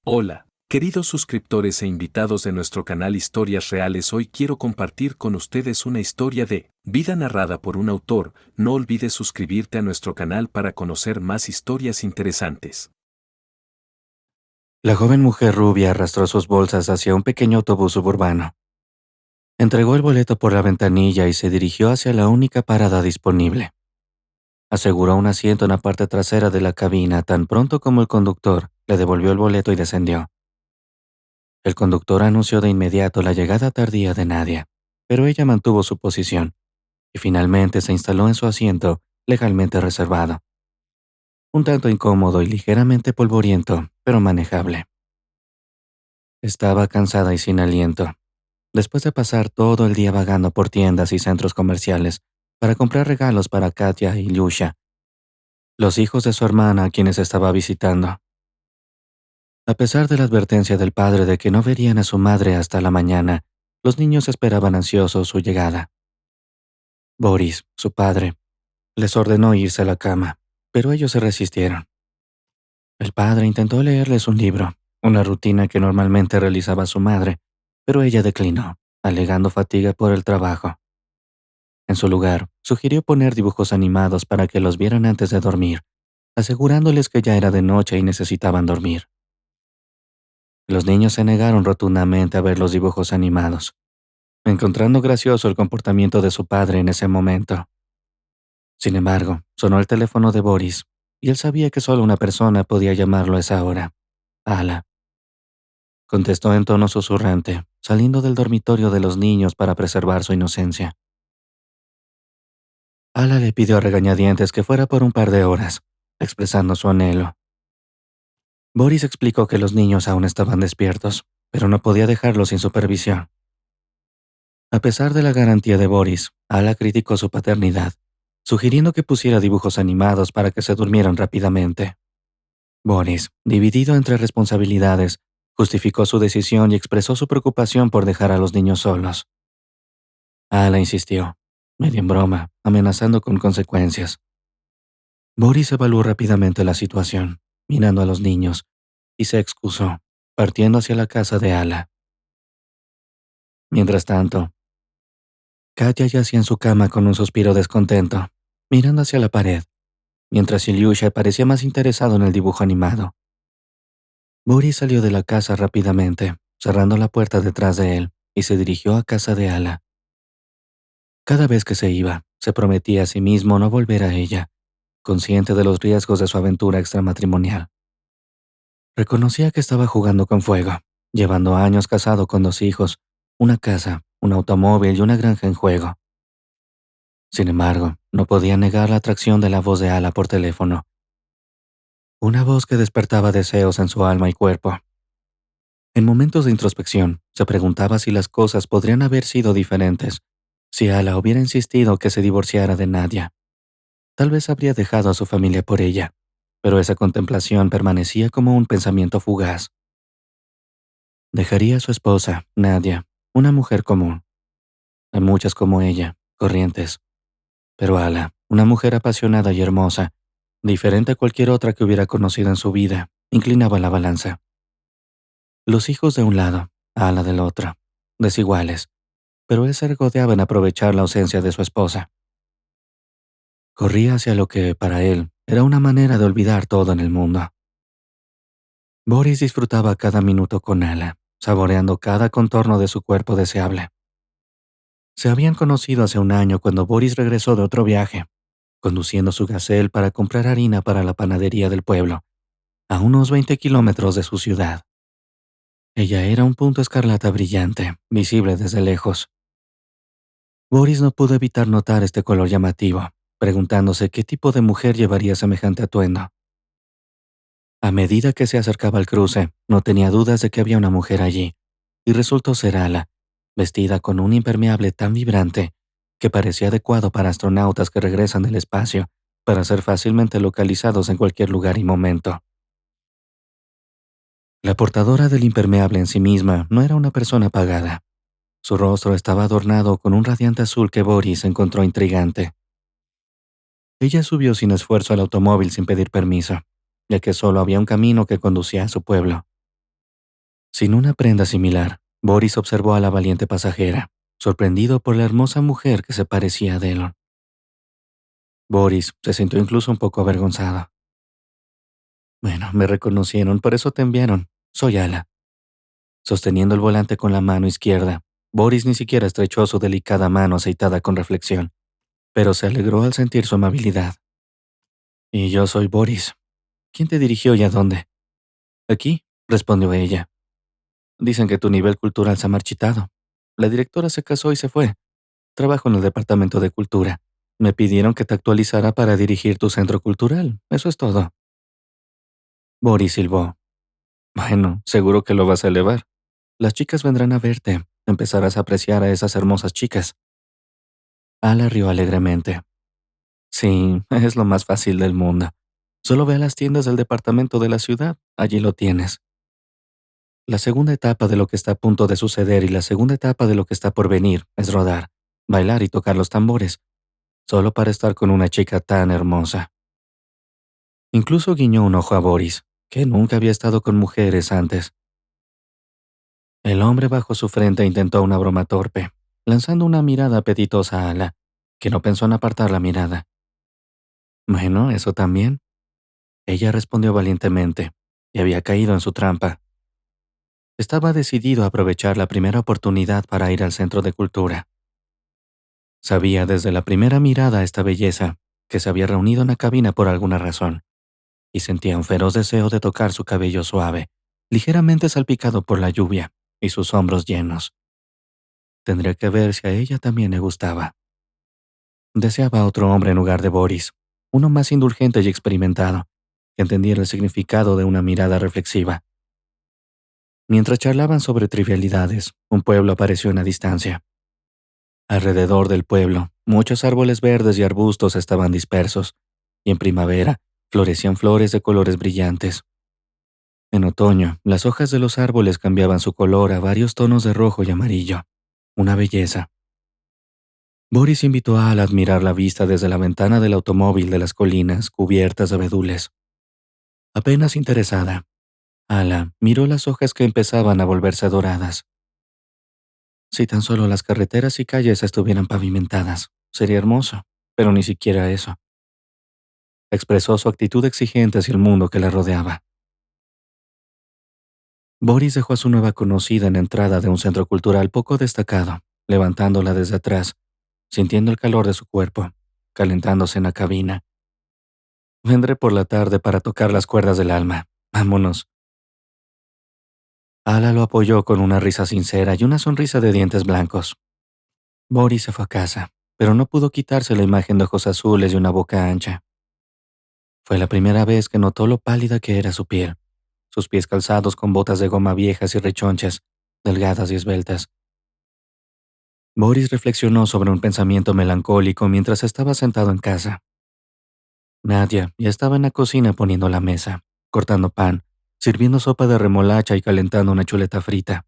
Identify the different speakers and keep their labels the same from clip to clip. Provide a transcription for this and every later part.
Speaker 1: Hola, queridos suscriptores e invitados de nuestro canal Historias Reales. Hoy quiero compartir con ustedes una historia de vida narrada por un autor. No olvides suscribirte a nuestro canal para conocer más historias interesantes.
Speaker 2: La joven mujer rubia arrastró sus bolsas hacia un pequeño autobús suburbano. Entregó el boleto por la ventanilla y se dirigió hacia la única parada disponible. Aseguró un asiento en la parte trasera de la cabina tan pronto como el conductor le devolvió el boleto y descendió. El conductor anunció de inmediato la llegada tardía de Nadia, pero ella mantuvo su posición y finalmente se instaló en su asiento legalmente reservado. Un tanto incómodo y ligeramente polvoriento, pero manejable. Estaba cansada y sin aliento. Después de pasar todo el día vagando por tiendas y centros comerciales para comprar regalos para Katya y Lyusha, los hijos de su hermana a quienes estaba visitando. A pesar de la advertencia del padre de que no verían a su madre hasta la mañana, los niños esperaban ansiosos su llegada. Boris, su padre, les ordenó irse a la cama, pero ellos se resistieron. El padre intentó leerles un libro, una rutina que normalmente realizaba su madre, pero ella declinó, alegando fatiga por el trabajo. En su lugar, sugirió poner dibujos animados para que los vieran antes de dormir, asegurándoles que ya era de noche y necesitaban dormir. Los niños se negaron rotundamente a ver los dibujos animados, encontrando gracioso el comportamiento de su padre en ese momento. Sin embargo, sonó el teléfono de Boris, y él sabía que solo una persona podía llamarlo a esa hora: Ala. Contestó en tono susurrante, saliendo del dormitorio de los niños para preservar su inocencia. Ala le pidió a regañadientes que fuera por un par de horas, expresando su anhelo. Boris explicó que los niños aún estaban despiertos, pero no podía dejarlos sin supervisión. A pesar de la garantía de Boris, Ala criticó su paternidad, sugiriendo que pusiera dibujos animados para que se durmieran rápidamente. Boris, dividido entre responsabilidades, justificó su decisión y expresó su preocupación por dejar a los niños solos. Ala insistió, medio en broma, amenazando con consecuencias. Boris evaluó rápidamente la situación, mirando a los niños, y se excusó, partiendo hacia la casa de Ala. Mientras tanto, Katya yacía en su cama con un suspiro descontento, mirando hacia la pared, mientras Ilyusha parecía más interesado en el dibujo animado. Boris salió de la casa rápidamente, cerrando la puerta detrás de él, y se dirigió a casa de Ala. Cada vez que se iba, se prometía a sí mismo no volver a ella, consciente de los riesgos de su aventura extramatrimonial. Reconocía que estaba jugando con fuego, llevando años casado con 2 hijos, una casa, un automóvil y una granja en juego. Sin embargo, no podía negar la atracción de la voz de Ala por teléfono. Una voz que despertaba deseos en su alma y cuerpo. En momentos de introspección, se preguntaba si las cosas podrían haber sido diferentes, si Ala hubiera insistido que se divorciara de Nadia. Tal vez habría dejado a su familia por ella, pero esa contemplación permanecía como un pensamiento fugaz. Dejaría a su esposa, Nadia, una mujer común. Hay muchas como ella, corrientes. Pero Ala, una mujer apasionada y hermosa, diferente a cualquier otra que hubiera conocido en su vida, inclinaba la balanza. Los hijos de un lado, Ala del otro, desiguales, pero él se regodeaba en aprovechar la ausencia de su esposa. Corría hacia lo que, para él, era una manera de olvidar todo en el mundo. Boris disfrutaba cada minuto con Ala, saboreando cada contorno de su cuerpo deseable. Se habían conocido hace un año cuando Boris regresó de otro viaje, conduciendo su Gazelle para comprar harina para la panadería del pueblo, a unos 20 kilómetros de su ciudad. Ella era un punto escarlata brillante, visible desde lejos. Boris no pudo evitar notar este color llamativo, preguntándose qué tipo de mujer llevaría semejante atuendo. A medida que se acercaba al cruce, no tenía dudas de que había una mujer allí, y resultó ser Ala, vestida con un impermeable tan vibrante que parecía adecuado para astronautas que regresan del espacio para ser fácilmente localizados en cualquier lugar y momento. La portadora del impermeable en sí misma no era una persona apagada. Su rostro estaba adornado con un radiante azul que Boris encontró intrigante. Ella subió sin esfuerzo al automóvil sin pedir permiso, ya que solo había un camino que conducía a su pueblo. Sin una prenda similar, Boris observó a la valiente pasajera, sorprendido por la hermosa mujer que se parecía a Delon. Boris se sintió incluso un poco avergonzado. Bueno, me reconocieron, por eso te enviaron. Soy Ala. Sosteniendo el volante con la mano izquierda, Boris ni siquiera estrechó su delicada mano aceitada con reflexión, pero se alegró al sentir su amabilidad. Y yo soy Boris. ¿Quién te dirigió y a dónde? Aquí, respondió ella. Dicen que tu nivel cultural se ha marchitado. La directora se casó y se fue. Trabajo en el departamento de cultura. Me pidieron que te actualizara para dirigir tu centro cultural. Eso es todo. Boris silbó. Bueno, seguro que lo vas a elevar. Las chicas vendrán a verte. Empezarás a apreciar a esas hermosas chicas. Ala rió alegremente. Sí, es lo más fácil del mundo. Solo ve a las tiendas del departamento de la ciudad. Allí lo tienes. La segunda etapa de lo que está a punto de suceder y la segunda etapa de lo que está por venir es rodar, bailar y tocar los tambores, solo para estar con una chica tan hermosa. Incluso guiñó un ojo a Boris, que nunca había estado con mujeres antes. El hombre bajó su frente e intentó una broma torpe, lanzando una mirada apetitosa a Ala, que no pensó en apartar la mirada. Bueno, eso también. Ella respondió valientemente, y había caído en su trampa. Estaba decidido a aprovechar la primera oportunidad para ir al centro de cultura. Sabía desde la primera mirada a esta belleza que se había reunido en la cabina por alguna razón, y sentía un feroz deseo de tocar su cabello suave, ligeramente salpicado por la lluvia, y sus hombros llenos. Tendría que ver si a ella también le gustaba. Deseaba otro hombre en lugar de Boris, uno más indulgente y experimentado, que entendiera el significado de una mirada reflexiva. Mientras charlaban sobre trivialidades, un pueblo apareció en la distancia. Alrededor del pueblo, muchos árboles verdes y arbustos estaban dispersos, y en primavera florecían flores de colores brillantes. En otoño, las hojas de los árboles cambiaban su color a varios tonos de rojo y amarillo. Una belleza. Boris invitó a Ala a admirar la vista desde la ventana del automóvil de las colinas cubiertas de abedules. Apenas interesada, Ala miró las hojas que empezaban a volverse doradas. Si tan solo las carreteras y calles estuvieran pavimentadas, sería hermoso, pero ni siquiera eso. Expresó su actitud exigente hacia el mundo que la rodeaba. Boris dejó a su nueva conocida en la entrada de un centro cultural poco destacado, levantándola desde atrás, sintiendo el calor de su cuerpo, calentándose en la cabina. Vendré por la tarde para tocar las cuerdas del alma. Vámonos. Ala lo apoyó con una risa sincera y una sonrisa de dientes blancos. Boris se fue a casa, pero no pudo quitarse la imagen de ojos azules y una boca ancha. Fue la primera vez que notó lo pálida que era su piel, sus pies calzados con botas de goma viejas y rechonchas, delgadas y esbeltas. Boris reflexionó sobre un pensamiento melancólico mientras estaba sentado en casa. Nadia ya estaba en la cocina poniendo la mesa, cortando pan, sirviendo sopa de remolacha y calentando una chuleta frita.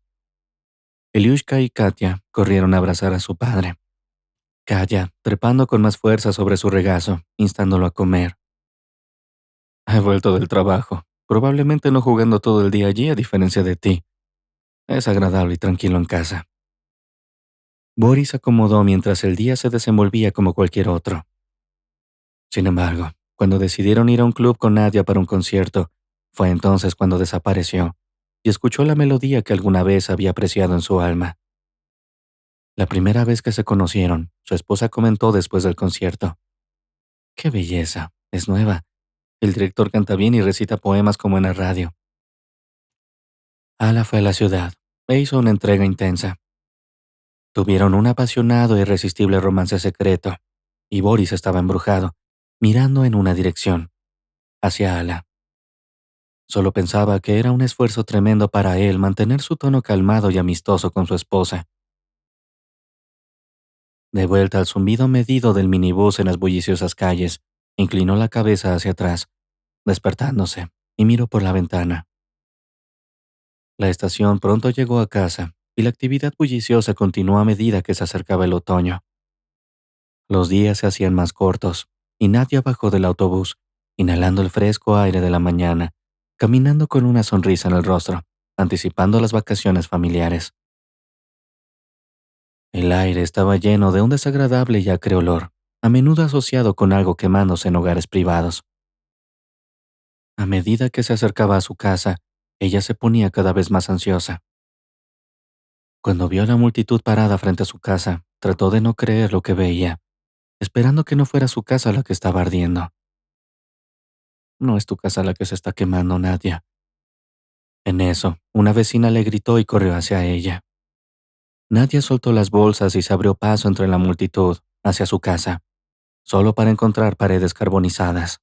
Speaker 2: Eliushka y Katia corrieron a abrazar a su padre. Katia, trepando con más fuerza sobre su regazo, instándolo a comer. He vuelto del trabajo, probablemente no jugando todo el día allí a diferencia de ti. Es agradable y tranquilo en casa. Boris se acomodó mientras el día se desenvolvía como cualquier otro. Sin embargo, cuando decidieron ir a un club con Nadia para un concierto, fue entonces cuando desapareció y escuchó la melodía que alguna vez había apreciado en su alma. La primera vez que se conocieron, su esposa comentó después del concierto. ¡Qué belleza! Es nueva. El director canta bien y recita poemas como en la radio. Ala fue a la ciudad e hizo una entrega intensa. Tuvieron un apasionado e irresistible romance secreto, y Boris estaba embrujado, mirando en una dirección, hacia Ala. Solo pensaba que era un esfuerzo tremendo para él mantener su tono calmado y amistoso con su esposa. De vuelta al zumbido medido del minibús en las bulliciosas calles, inclinó la cabeza hacia atrás, despertándose, y miró por la ventana. La estación pronto llegó a casa, y la actividad bulliciosa continuó a medida que se acercaba el otoño. Los días se hacían más cortos, y Nadia bajó del autobús, inhalando el fresco aire de la mañana, caminando con una sonrisa en el rostro, anticipando las vacaciones familiares. El aire estaba lleno de un desagradable y acre olor, a menudo asociado con algo quemándose en hogares privados. A medida que se acercaba a su casa, ella se ponía cada vez más ansiosa. Cuando vio a la multitud parada frente a su casa, trató de no creer lo que veía, esperando que no fuera su casa la que estaba ardiendo. No es tu casa la que se está quemando, Nadia. En eso, una vecina le gritó y corrió hacia ella. Nadia soltó las bolsas y se abrió paso entre la multitud, hacia su casa, solo para encontrar paredes carbonizadas.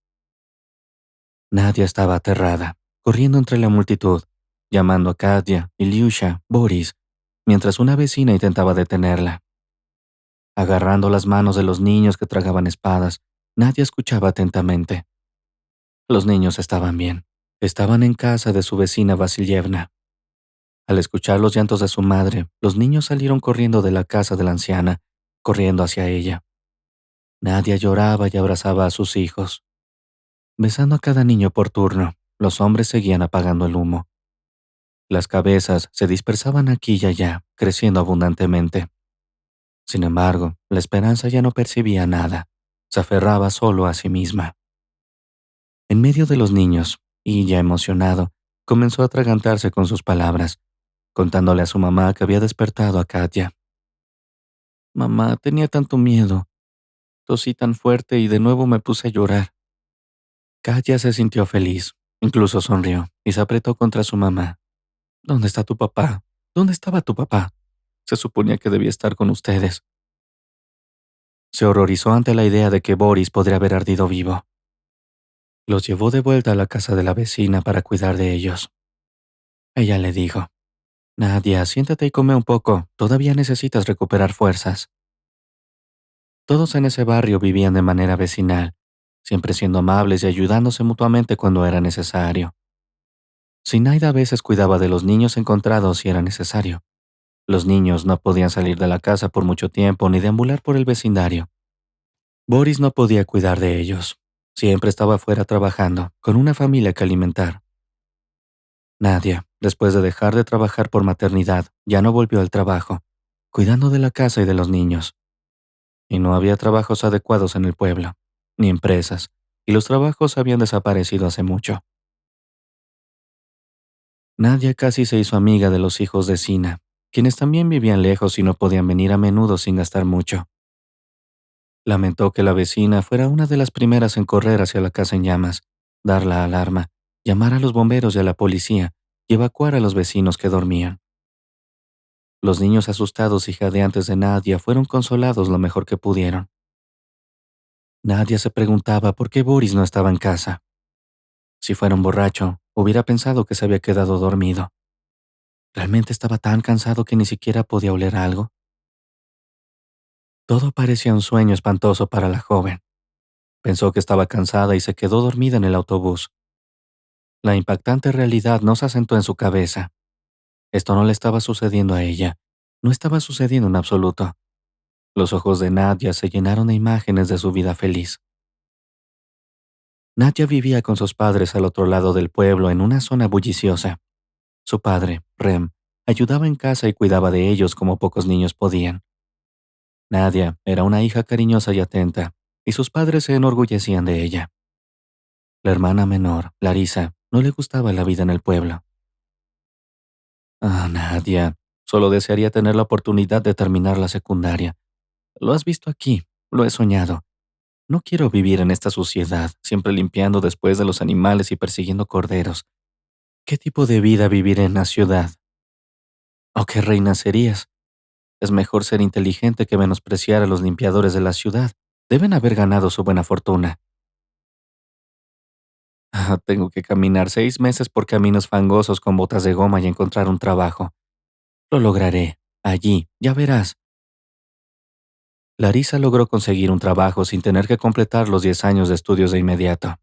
Speaker 2: Nadia estaba aterrada, corriendo entre la multitud, llamando a Katya, Ilyusha, Boris, mientras una vecina intentaba detenerla. Agarrando las manos de los niños que tragaban espadas, Nadia escuchaba atentamente. Los niños estaban bien. Estaban en casa de su vecina Vasilievna. Al escuchar los llantos de su madre, los niños salieron corriendo de la casa de la anciana, corriendo hacia ella. Nadia lloraba y abrazaba a sus hijos. Besando a cada niño por turno, los hombres seguían apagando el humo. Las cabezas se dispersaban aquí y allá, creciendo abundantemente. Sin embargo, la esperanza ya no percibía nada. Se aferraba solo a sí misma. En medio de los niños, y ya emocionado, comenzó a atragantarse con sus palabras, contándole a su mamá que había despertado a Katya. Mamá, tenía tanto miedo. Tosí tan fuerte y de nuevo me puse a llorar. Katya se sintió feliz, incluso sonrió y se apretó contra su mamá. ¿Dónde está tu papá? ¿Dónde estaba tu papá? Se suponía que debía estar con ustedes. Se horrorizó ante la idea de que Boris podría haber ardido vivo. Los llevó de vuelta a la casa de la vecina para cuidar de ellos. Ella le dijo, Nadia, siéntate y come un poco, todavía necesitas recuperar fuerzas. Todos en ese barrio vivían de manera vecinal, siempre siendo amables y ayudándose mutuamente cuando era necesario. Sinaida a veces cuidaba de los niños encontrados si era necesario. Los niños no podían salir de la casa por mucho tiempo ni deambular por el vecindario. Boris no podía cuidar de ellos. Siempre estaba afuera trabajando, con una familia que alimentar. Nadia, después de dejar de trabajar por maternidad, ya no volvió al trabajo, cuidando de la casa y de los niños. Y no había trabajos adecuados en el pueblo, ni empresas, y los trabajos habían desaparecido hace mucho. Nadia casi se hizo amiga de los hijos de Sina, quienes también vivían lejos y no podían venir a menudo sin gastar mucho. Lamentó que la vecina fuera una de las primeras en correr hacia la casa en llamas, dar la alarma, llamar a los bomberos y a la policía y evacuar a los vecinos que dormían. Los niños asustados y jadeantes de Nadia fueron consolados lo mejor que pudieron. Nadia se preguntaba por qué Boris no estaba en casa. Si fuera un borracho, hubiera pensado que se había quedado dormido. ¿Realmente estaba tan cansado que ni siquiera podía oler algo? Todo parecía un sueño espantoso para la joven. Pensó que estaba cansada y se quedó dormida en el autobús. La impactante realidad no se asentó en su cabeza. Esto no le estaba sucediendo a ella. No estaba sucediendo en absoluto. Los ojos de Nadia se llenaron de imágenes de su vida feliz. Nadia vivía con sus padres al otro lado del pueblo en una zona bulliciosa. Su padre, Rem, ayudaba en casa y cuidaba de ellos como pocos niños podían. Nadia era una hija cariñosa y atenta, y sus padres se enorgullecían de ella. La hermana menor, Larisa, no le gustaba la vida en el pueblo. Ah, Nadia, solo desearía tener la oportunidad de terminar la secundaria. Lo has visto aquí, lo he soñado. No quiero vivir en esta suciedad, siempre limpiando después de los animales y persiguiendo corderos. ¿Qué tipo de vida vivir en la ciudad? ¿O qué reina serías? Es mejor ser inteligente que menospreciar a los limpiadores de la ciudad. Deben haber ganado su buena fortuna. Tengo que caminar 6 meses por caminos fangosos con botas de goma y encontrar un trabajo. Lo lograré. Allí, ya verás. Larisa logró conseguir un trabajo sin tener que completar los 10 años de estudios de inmediato.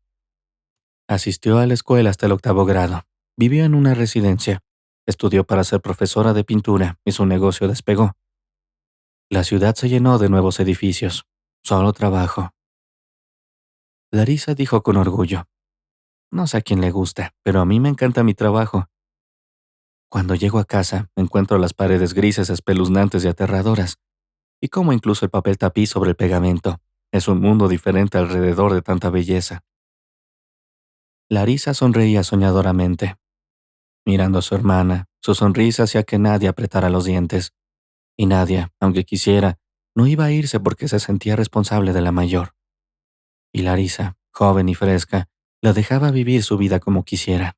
Speaker 2: Asistió a la escuela hasta el 8º grado. Vivió en una residencia. Estudió para ser profesora de pintura y su negocio despegó. La ciudad se llenó de nuevos edificios. Solo trabajo. Larisa dijo con orgullo. No sé a quién le gusta, pero a mí me encanta mi trabajo. Cuando llego a casa, encuentro las paredes grises espeluznantes y aterradoras, y como incluso el papel tapiz sobre el pegamento. Es un mundo diferente alrededor de tanta belleza. Larisa sonreía soñadoramente, mirando a su hermana. Su sonrisa hacía que Nadia apretara los dientes. Y Nadia, aunque quisiera, no iba a irse porque se sentía responsable de la mayor. Y Larisa, joven y fresca, la dejaba vivir su vida como quisiera.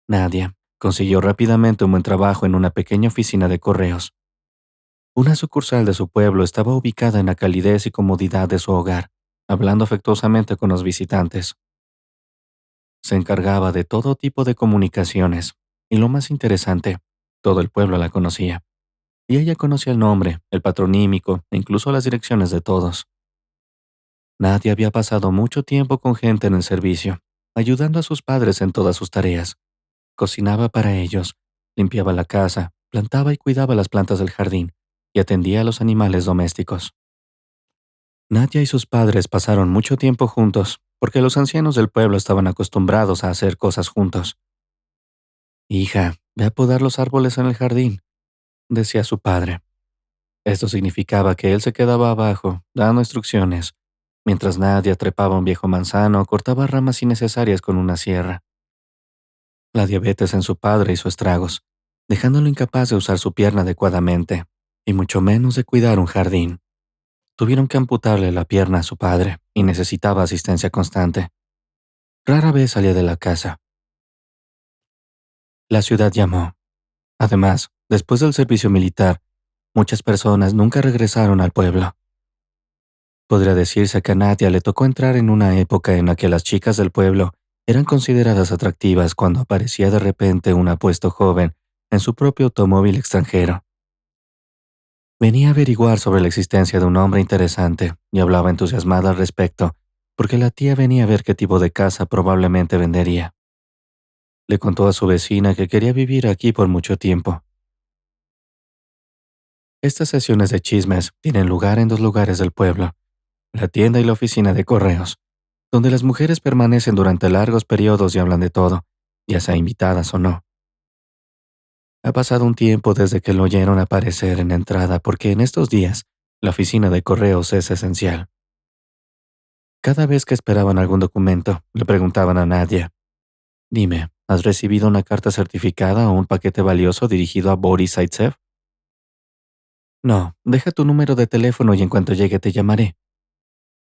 Speaker 2: Nadia consiguió rápidamente un buen trabajo en una pequeña oficina de correos. Una sucursal de su pueblo estaba ubicada en la calidez y comodidad de su hogar, hablando afectuosamente con los visitantes. Se encargaba de todo tipo de comunicaciones, y lo más interesante, todo el pueblo la conocía. Y ella conocía el nombre, el patronímico e incluso las direcciones de todos. Nadia había pasado mucho tiempo con gente en el servicio, ayudando a sus padres en todas sus tareas. Cocinaba para ellos, limpiaba la casa, plantaba y cuidaba las plantas del jardín, y atendía a los animales domésticos. Nadia y sus padres pasaron mucho tiempo juntos, porque los ancianos del pueblo estaban acostumbrados a hacer cosas juntos. Hija, ve a podar los árboles en el jardín, decía su padre. Esto significaba que él se quedaba abajo, dando instrucciones, mientras Nadia trepaba un viejo manzano o cortaba ramas innecesarias con una sierra. La diabetes en su padre hizo estragos, dejándolo incapaz de usar su pierna adecuadamente, y mucho menos de cuidar un jardín. Tuvieron que amputarle la pierna a su padre, y necesitaba asistencia constante. Rara vez salía de la casa. La ciudad llamó. Además, después del servicio militar, muchas personas nunca regresaron al pueblo. Podría decirse que a Nadia le tocó entrar en una época en la que las chicas del pueblo eran consideradas atractivas cuando aparecía de repente un apuesto joven en su propio automóvil extranjero. Venía a averiguar sobre la existencia de un hombre interesante y hablaba entusiasmada al respecto, porque la tía venía a ver qué tipo de casa probablemente vendería. Le contó a su vecina que quería vivir aquí por mucho tiempo. Estas sesiones de chismes tienen lugar en dos lugares del pueblo, la tienda y la oficina de correos, donde las mujeres permanecen durante largos periodos y hablan de todo, ya sea invitadas o no. Ha pasado un tiempo desde que lo oyeron aparecer en la entrada porque en estos días la oficina de correos es esencial. Cada vez que esperaban algún documento, le preguntaban a Nadia, «Dime, ¿has recibido una carta certificada o un paquete valioso dirigido a Boris Zaitsev?» «No, deja tu número de teléfono y en cuanto llegue te llamaré»,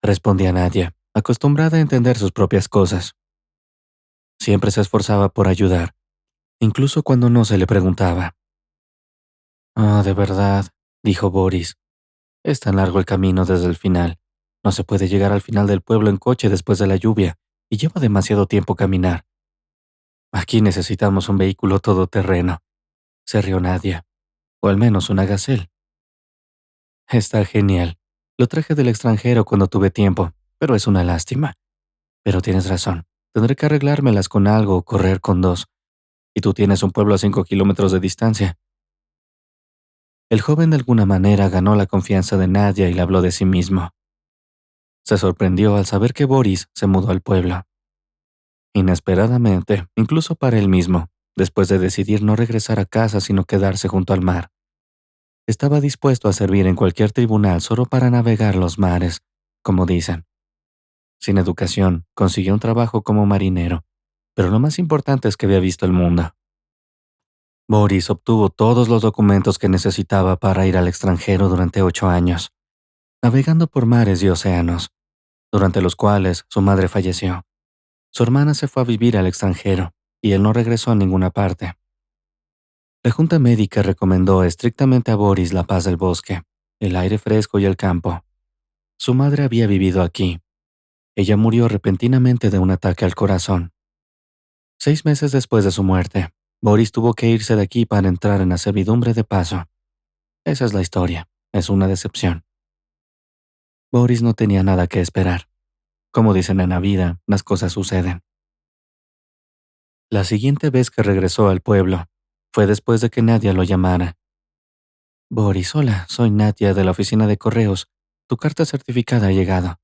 Speaker 2: respondía Nadia, acostumbrada a entender sus propias cosas. Siempre se esforzaba por ayudar, incluso cuando no se le preguntaba. «Ah, de verdad», dijo Boris. «Es tan largo el camino desde el final. No se puede llegar al final del pueblo en coche después de la lluvia, y lleva demasiado tiempo caminar. Aquí necesitamos un vehículo todoterreno», se rió Nadia. «O al menos una Gazelle». «Está genial. Lo traje del extranjero cuando tuve tiempo, pero es una lástima. Pero tienes razón. Tendré que arreglármelas con algo o correr con dos. Y tú tienes un pueblo a 5 kilómetros de distancia». El joven de alguna manera ganó la confianza de Nadia y le habló de sí mismo. Se sorprendió al saber que Boris se mudó al pueblo. Inesperadamente, incluso para él mismo, después de decidir no regresar a casa sino quedarse junto al mar. Estaba dispuesto a servir en cualquier tribunal solo para navegar los mares, como dicen. Sin educación, consiguió un trabajo como marinero, pero lo más importante es que había visto el mundo. Boris obtuvo todos los documentos que necesitaba para ir al extranjero durante 8 años, navegando por mares y océanos, durante los cuales su madre falleció. Su hermana se fue a vivir al extranjero, y él no regresó a ninguna parte. La junta médica recomendó estrictamente a Boris la paz del bosque, el aire fresco y el campo. Su madre había vivido aquí. Ella murió repentinamente de un ataque al corazón. 6 meses después de su muerte, Boris tuvo que irse de aquí para entrar en la servidumbre de paso. Esa es la historia. Es una decepción. Boris no tenía nada que esperar. Como dicen en la vida, las cosas suceden. La siguiente vez que regresó al pueblo fue después de que Nadia lo llamara. «Boris, hola, soy Nadia de la oficina de correos. Tu carta certificada ha llegado».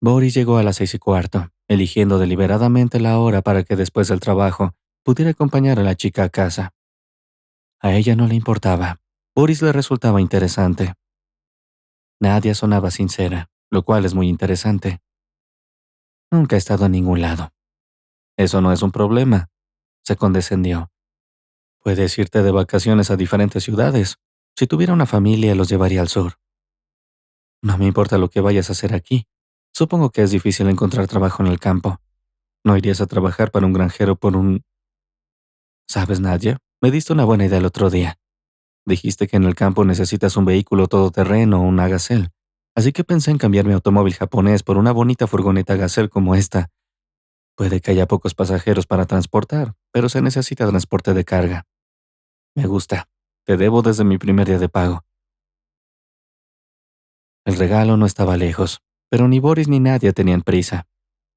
Speaker 2: Boris llegó a las 6:15, eligiendo deliberadamente la hora para que después del trabajo pudiera acompañar a la chica a casa. A ella no le importaba. Boris le resultaba interesante. Nadia sonaba sincera, lo cual es muy interesante. Nunca ha estado en ningún lado. Eso no es un problema, se condescendió. Puedes irte de vacaciones a diferentes ciudades. Si tuviera una familia, los llevaría al sur. No me importa lo que vayas a hacer aquí. Supongo que es difícil encontrar trabajo en el campo. No irías a trabajar para un granjero por un... ¿Sabes, Nadia? Me diste una buena idea el otro día. Dijiste que en el campo necesitas un vehículo todoterreno o una Gazelle. Así que pensé en cambiar mi automóvil japonés por una bonita furgoneta Gazelle como esta. Puede que haya pocos pasajeros para transportar, pero se necesita transporte de carga. Me gusta. Te debo desde mi primer día de pago. El regalo no estaba lejos, pero ni Boris ni Nadia tenían prisa.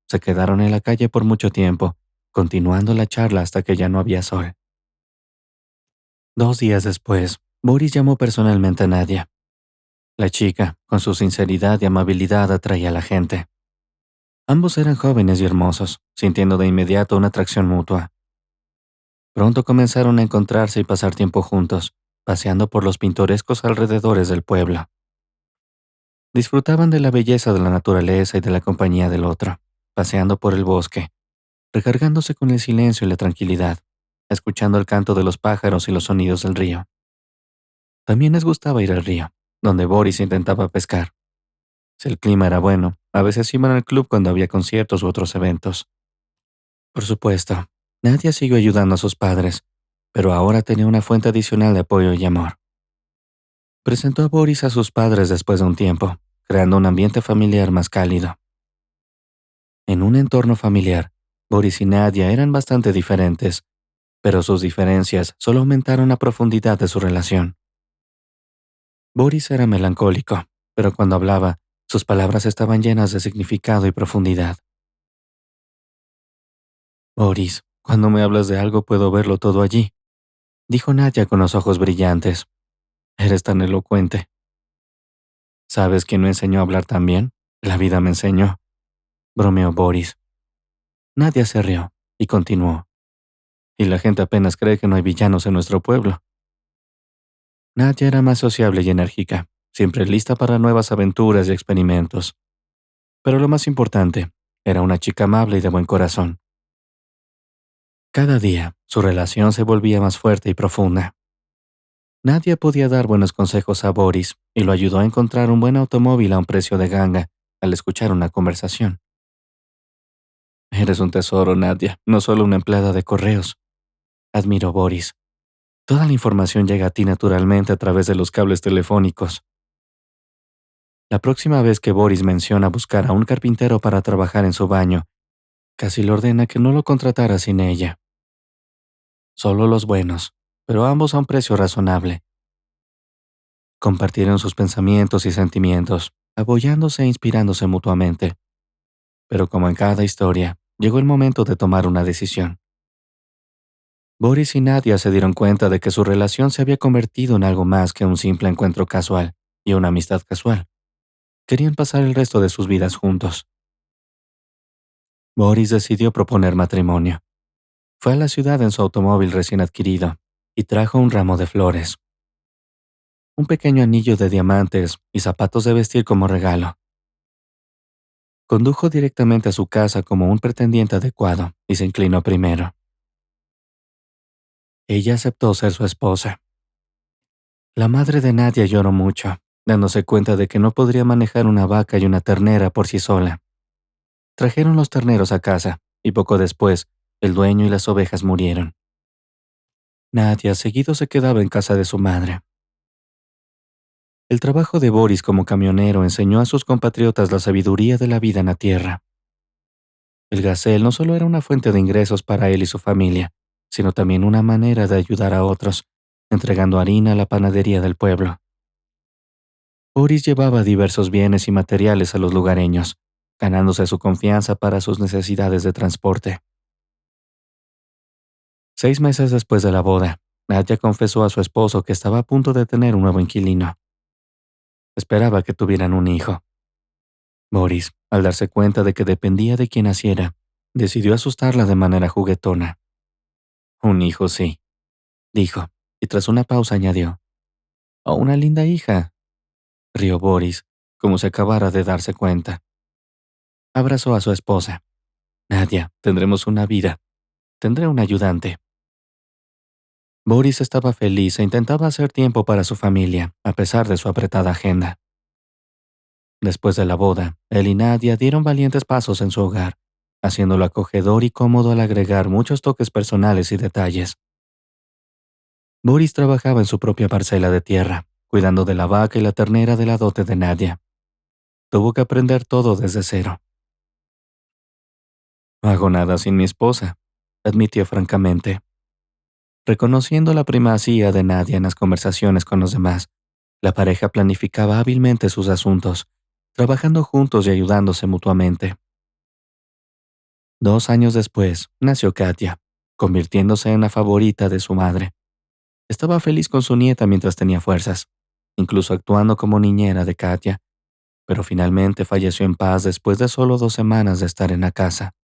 Speaker 2: Se quedaron en la calle por mucho tiempo, continuando la charla hasta que ya no había sol. 2 días después, Boris llamó personalmente a Nadia. La chica, con su sinceridad y amabilidad, atraía a la gente. Ambos eran jóvenes y hermosos, sintiendo de inmediato una atracción mutua. Pronto comenzaron a encontrarse y pasar tiempo juntos, paseando por los pintorescos alrededores del pueblo. Disfrutaban de la belleza de la naturaleza y de la compañía del otro, paseando por el bosque, recargándose con el silencio y la tranquilidad, escuchando el canto de los pájaros y los sonidos del río. También les gustaba ir al río, donde Boris intentaba pescar. Si el clima era bueno, a veces iban al club cuando había conciertos u otros eventos. Por supuesto, Nadia siguió ayudando a sus padres, pero ahora tenía una fuente adicional de apoyo y amor. Presentó a Boris a sus padres después de un tiempo, creando un ambiente familiar más cálido. En un entorno familiar, Boris y Nadia eran bastante diferentes, pero sus diferencias solo aumentaron la profundidad de su relación. Boris era melancólico, pero cuando hablaba, sus palabras estaban llenas de significado y profundidad. Boris, cuando me hablas de algo puedo verlo todo allí, dijo Nadia con los ojos brillantes. Eres tan elocuente. ¿Sabes quién me enseñó a hablar tan bien? La vida me enseñó, bromeó Boris. Nadia se rió y continuó. Y la gente apenas cree que no hay villanos en nuestro pueblo. Nadia era más sociable y enérgica, siempre lista para nuevas aventuras y experimentos. Pero lo más importante, era una chica amable y de buen corazón. Cada día, su relación se volvía más fuerte y profunda. Nadia podía dar buenos consejos a Boris y lo ayudó a encontrar un buen automóvil a un precio de ganga al escuchar una conversación. Eres un tesoro, Nadia, no solo una empleada de correos, admiró Boris. Toda la información llega a ti naturalmente a través de los cables telefónicos. La próxima vez que Boris menciona buscar a un carpintero para trabajar en su baño, casi le ordena que no lo contratara sin ella. Solo los buenos, pero ambos a un precio razonable. Compartieron sus pensamientos y sentimientos, apoyándose e inspirándose mutuamente. Pero como en cada historia, llegó el momento de tomar una decisión. Boris y Nadia se dieron cuenta de que su relación se había convertido en algo más que un simple encuentro casual y una amistad casual. Querían pasar el resto de sus vidas juntos. Boris decidió proponer matrimonio. Fue a la ciudad en su automóvil recién adquirido y trajo un ramo de flores, un pequeño anillo de diamantes y zapatos de vestir como regalo. Condujo directamente a su casa como un pretendiente adecuado y se inclinó primero. Ella aceptó ser su esposa. La madre de Nadia lloró mucho, dándose cuenta de que no podría manejar una vaca y una ternera por sí sola. Trajeron los terneros a casa y poco después, el dueño y las ovejas murieron. Nadia seguido se quedaba en casa de su madre. El trabajo de Boris como camionero enseñó a sus compatriotas la sabiduría de la vida en la tierra. El Gazelle no solo era una fuente de ingresos para él y su familia, sino también una manera de ayudar a otros, entregando harina a la panadería del pueblo. Boris llevaba diversos bienes y materiales a los lugareños, ganándose su confianza para sus necesidades de transporte. 6 meses después de la boda, Nadia confesó a su esposo que estaba a punto de tener un nuevo inquilino. Esperaba que tuvieran un hijo. Boris, al darse cuenta de que dependía de quien naciera, decidió asustarla de manera juguetona. Un hijo, sí, dijo, y tras una pausa añadió. O una linda hija, rió Boris, como si acabara de darse cuenta. Abrazó a su esposa. Nadia, tendremos una vida. Tendré un ayudante. Boris estaba feliz e intentaba hacer tiempo para su familia, a pesar de su apretada agenda. Después de la boda, él y Nadia dieron valientes pasos en su hogar, haciéndolo acogedor y cómodo al agregar muchos toques personales y detalles. Boris trabajaba en su propia parcela de tierra, cuidando de la vaca y la ternera de la dote de Nadia. Tuvo que aprender todo desde cero. No hago nada sin mi esposa, admitió francamente. Reconociendo la primacía de Nadia en las conversaciones con los demás, la pareja planificaba hábilmente sus asuntos, trabajando juntos y ayudándose mutuamente. 2 años después, nació Katia, convirtiéndose en la favorita de su madre. Estaba feliz con su nieta mientras tenía fuerzas, incluso actuando como niñera de Katia, pero finalmente falleció en paz después de solo 2 semanas de estar en la casa.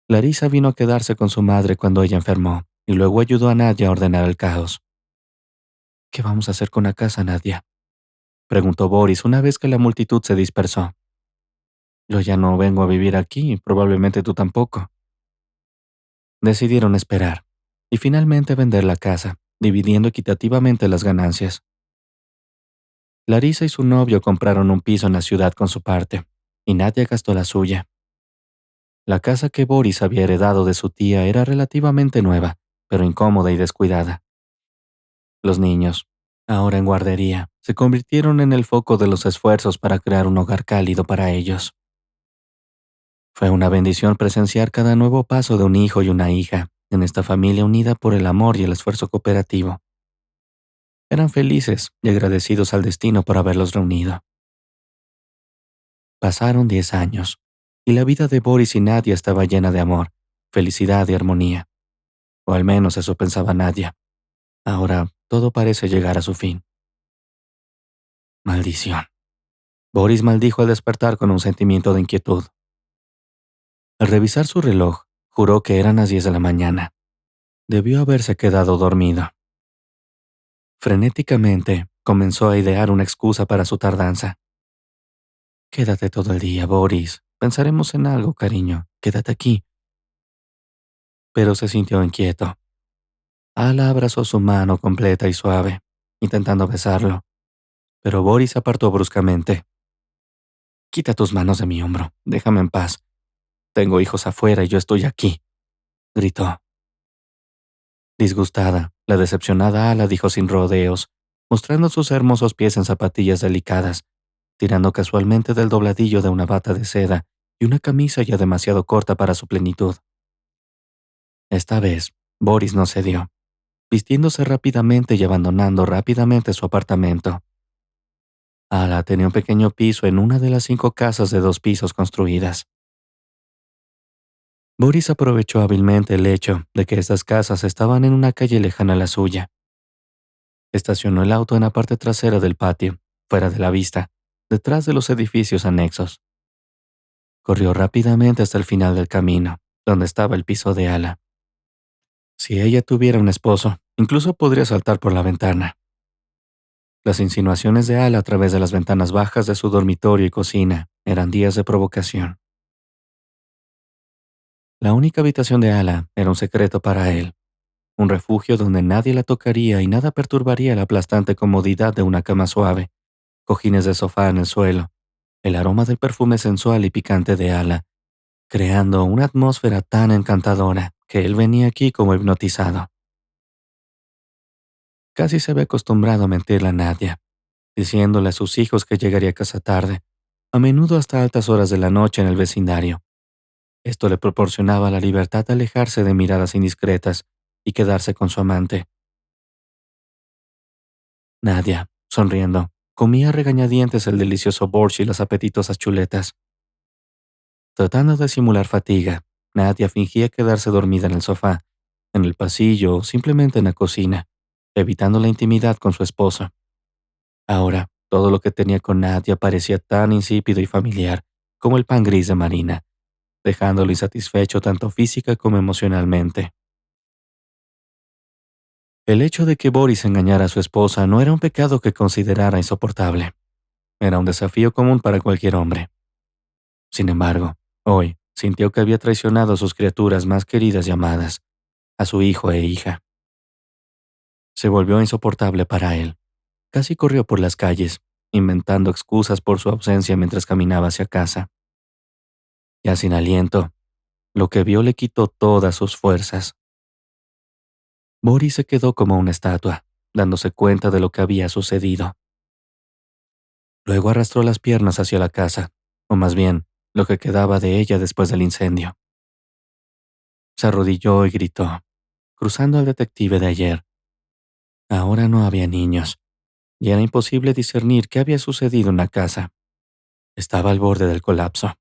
Speaker 2: Larisa vino a quedarse con su madre cuando ella enfermó, y luego ayudó a Nadia a ordenar el caos. ¿Qué vamos a hacer con la casa, Nadia?, preguntó Boris una vez que la multitud se dispersó. Yo ya no vengo a vivir aquí, y probablemente tú tampoco. Decidieron esperar, y finalmente vender la casa, dividiendo equitativamente las ganancias. Larisa y su novio compraron un piso en la ciudad con su parte, y Nadia gastó la suya. La casa que Boris había heredado de su tía era relativamente nueva, pero incómoda y descuidada. Los niños, ahora en guardería, se convirtieron en el foco de los esfuerzos para crear un hogar cálido para ellos. Fue una bendición presenciar cada nuevo paso de un hijo y una hija en esta familia unida por el amor y el esfuerzo cooperativo. Eran felices y agradecidos al destino por haberlos reunido. Pasaron 10 años, y la vida de Boris y Nadia estaba llena de amor, felicidad y armonía. O al menos eso pensaba Nadia. Ahora todo parece llegar a su fin. Maldición. Boris maldijo al despertar con un sentimiento de inquietud. Al revisar su reloj, juró que eran las 10 de la mañana. Debió haberse quedado dormido. Frenéticamente, comenzó a idear una excusa para su tardanza. Quédate todo el día, Boris. Pensaremos en algo, cariño. Quédate aquí. Pero se sintió inquieto. Ala abrazó su mano completa y suave, intentando besarlo. Pero Boris apartó bruscamente. Quita tus manos de mi hombro. Déjame en paz. Tengo hijos afuera y yo estoy aquí, gritó. Disgustada, la decepcionada Ala dijo sin rodeos, mostrando sus hermosos pies en zapatillas delicadas, tirando casualmente del dobladillo de una bata de seda y una camisa ya demasiado corta para su plenitud. Esta vez, Boris no cedió, vistiéndose rápidamente y abandonando rápidamente su apartamento. Ala tenía un pequeño piso en una de las 5 casas de 2 pisos construidas. Boris aprovechó hábilmente el hecho de que estas casas estaban en una calle lejana a la suya. Estacionó el auto en la parte trasera del patio, fuera de la vista, detrás de los edificios anexos. Corrió rápidamente hasta el final del camino, donde estaba el piso de Ala. Si ella tuviera un esposo, incluso podría saltar por la ventana. Las insinuaciones de Ala a través de las ventanas bajas de su dormitorio y cocina eran días de provocación. La única habitación de Ala era un secreto para él, un refugio donde nadie la tocaría y nada perturbaría la aplastante comodidad de una cama suave, cojines de sofá en el suelo, el aroma del perfume sensual y picante de Ala, creando una atmósfera tan encantadora que él venía aquí como hipnotizado. Casi se había acostumbrado a mentirle a Nadia, diciéndole a sus hijos que llegaría a casa tarde, a menudo hasta altas horas de la noche en el vecindario. Esto le proporcionaba la libertad de alejarse de miradas indiscretas y quedarse con su amante. Nadia, sonriendo, comía a regañadientes el delicioso borscht y las apetitosas chuletas. Tratando de simular fatiga, Nadia fingía quedarse dormida en el sofá, en el pasillo o simplemente en la cocina, evitando la intimidad con su esposo. Ahora, todo lo que tenía con Nadia parecía tan insípido y familiar como el pan gris de Marina, dejándolo insatisfecho tanto física como emocionalmente. El hecho de que Boris engañara a su esposa no era un pecado que considerara insoportable. Era un desafío común para cualquier hombre. Sin embargo, hoy sintió que había traicionado a sus criaturas más queridas y amadas, a su hijo e hija. Se volvió insoportable para él. Casi corrió por las calles, inventando excusas por su ausencia mientras caminaba hacia casa. Ya sin aliento, lo que vio le quitó todas sus fuerzas. Boris se quedó como una estatua, dándose cuenta de lo que había sucedido. Luego arrastró las piernas hacia la casa, o más bien, lo que quedaba de ella después del incendio. Se arrodilló y gritó, cruzando al detective de ayer. Ahora no había niños, y era imposible discernir qué había sucedido en la casa. Estaba al borde del colapso.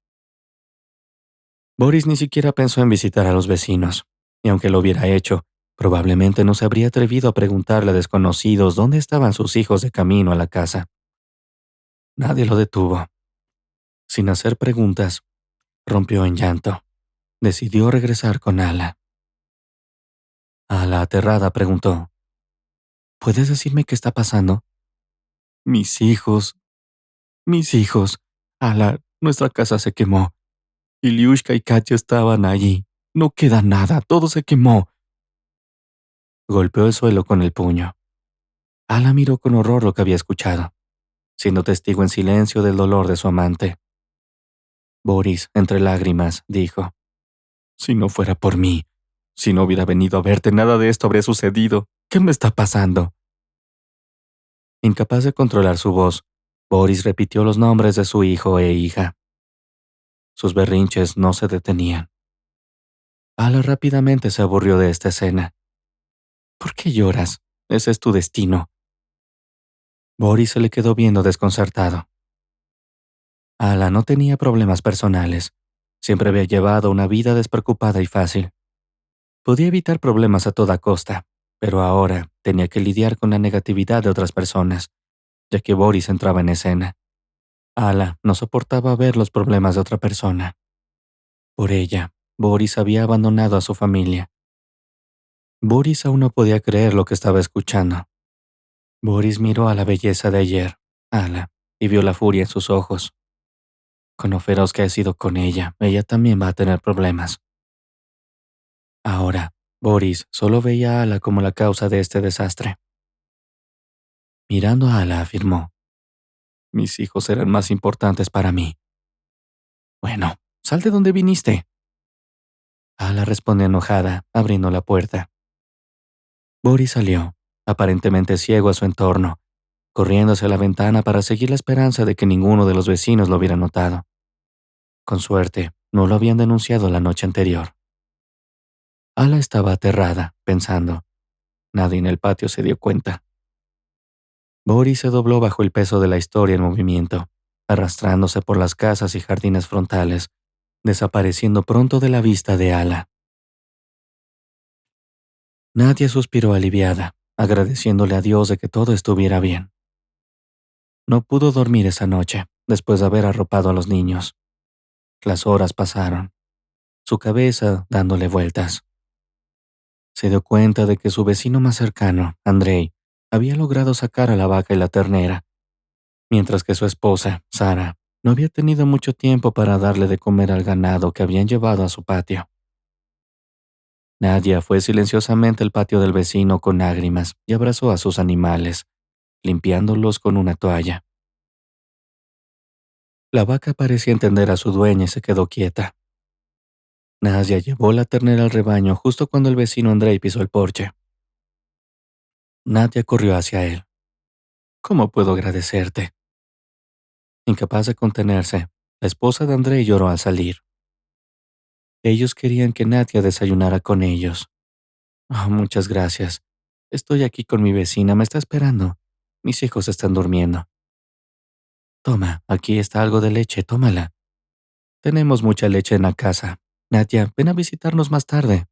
Speaker 2: Boris ni siquiera pensó en visitar a los vecinos, y aunque lo hubiera hecho, probablemente no se habría atrevido a preguntarle a desconocidos dónde estaban sus hijos de camino a la casa. Nadie lo detuvo. Sin hacer preguntas, rompió en llanto. Decidió regresar con Ala. Ala, aterrada, preguntó, ¿puedes decirme qué está pasando? Mis hijos. Mis hijos. Ala, nuestra casa se quemó. Ilyushka y Katya estaban allí. No queda nada, todo se quemó. Golpeó el suelo con el puño. Ala miró con horror lo que había escuchado, siendo testigo en silencio del dolor de su amante. Boris, entre lágrimas, dijo, si no fuera por mí, si no hubiera venido a verte, nada de esto habría sucedido. ¿Qué me está pasando? Incapaz de controlar su voz, Boris repitió los nombres de su hijo e hija. Sus berrinches no se detenían. Ala rápidamente se aburrió de esta escena. ¿Por qué lloras? Ese es tu destino. Boris se le quedó viendo desconcertado. Ala no tenía problemas personales. Siempre había llevado una vida despreocupada y fácil. Podía evitar problemas a toda costa, pero ahora tenía que lidiar con la negatividad de otras personas, ya que Boris entraba en escena. Ala no soportaba ver los problemas de otra persona. Por ella, Boris había abandonado a su familia. Boris aún no podía creer lo que estaba escuchando. Boris miró a la belleza de ayer, Ala, y vio la furia en sus ojos. Con lo feroz que ha sido con ella también va a tener problemas. Ahora, Boris solo veía a Ala como la causa de este desastre. Mirando a Ala, afirmó, mis hijos eran más importantes para mí. Bueno, sal de donde viniste. Ala respondió enojada, abriendo la puerta. Boris salió, aparentemente ciego a su entorno, corriendo hacia la ventana para seguir la esperanza de que ninguno de los vecinos lo hubiera notado. Con suerte, no lo habían denunciado la noche anterior. Ala estaba aterrada, pensando. Nadie en el patio se dio cuenta. Boris se dobló bajo el peso de la historia en movimiento, arrastrándose por las casas y jardines frontales, desapareciendo pronto de la vista de Ala. Nadia suspiró aliviada, agradeciéndole a Dios de que todo estuviera bien. No pudo dormir esa noche, después de haber arropado a los niños. Las horas pasaron, su cabeza dándole vueltas. Se dio cuenta de que su vecino más cercano, Andrei, había logrado sacar a la vaca y la ternera, mientras que su esposa, Sara, no había tenido mucho tiempo para darle de comer al ganado que habían llevado a su patio. Nadia fue silenciosamente al patio del vecino con lágrimas y abrazó a sus animales, limpiándolos con una toalla. La vaca parecía entender a su dueña y se quedó quieta. Nadia llevó la ternera al rebaño justo cuando el vecino Andrei pisó el porche. Nadia corrió hacia él. ¿Cómo puedo agradecerte? Incapaz de contenerse, la esposa de Andrei lloró al salir. Ellos querían que Nadia desayunara con ellos. Oh, muchas gracias. Estoy aquí con mi vecina, me está esperando. Mis hijos están durmiendo. Toma, aquí está algo de leche, tómala. Tenemos mucha leche en la casa. Nadia, ven a visitarnos más tarde.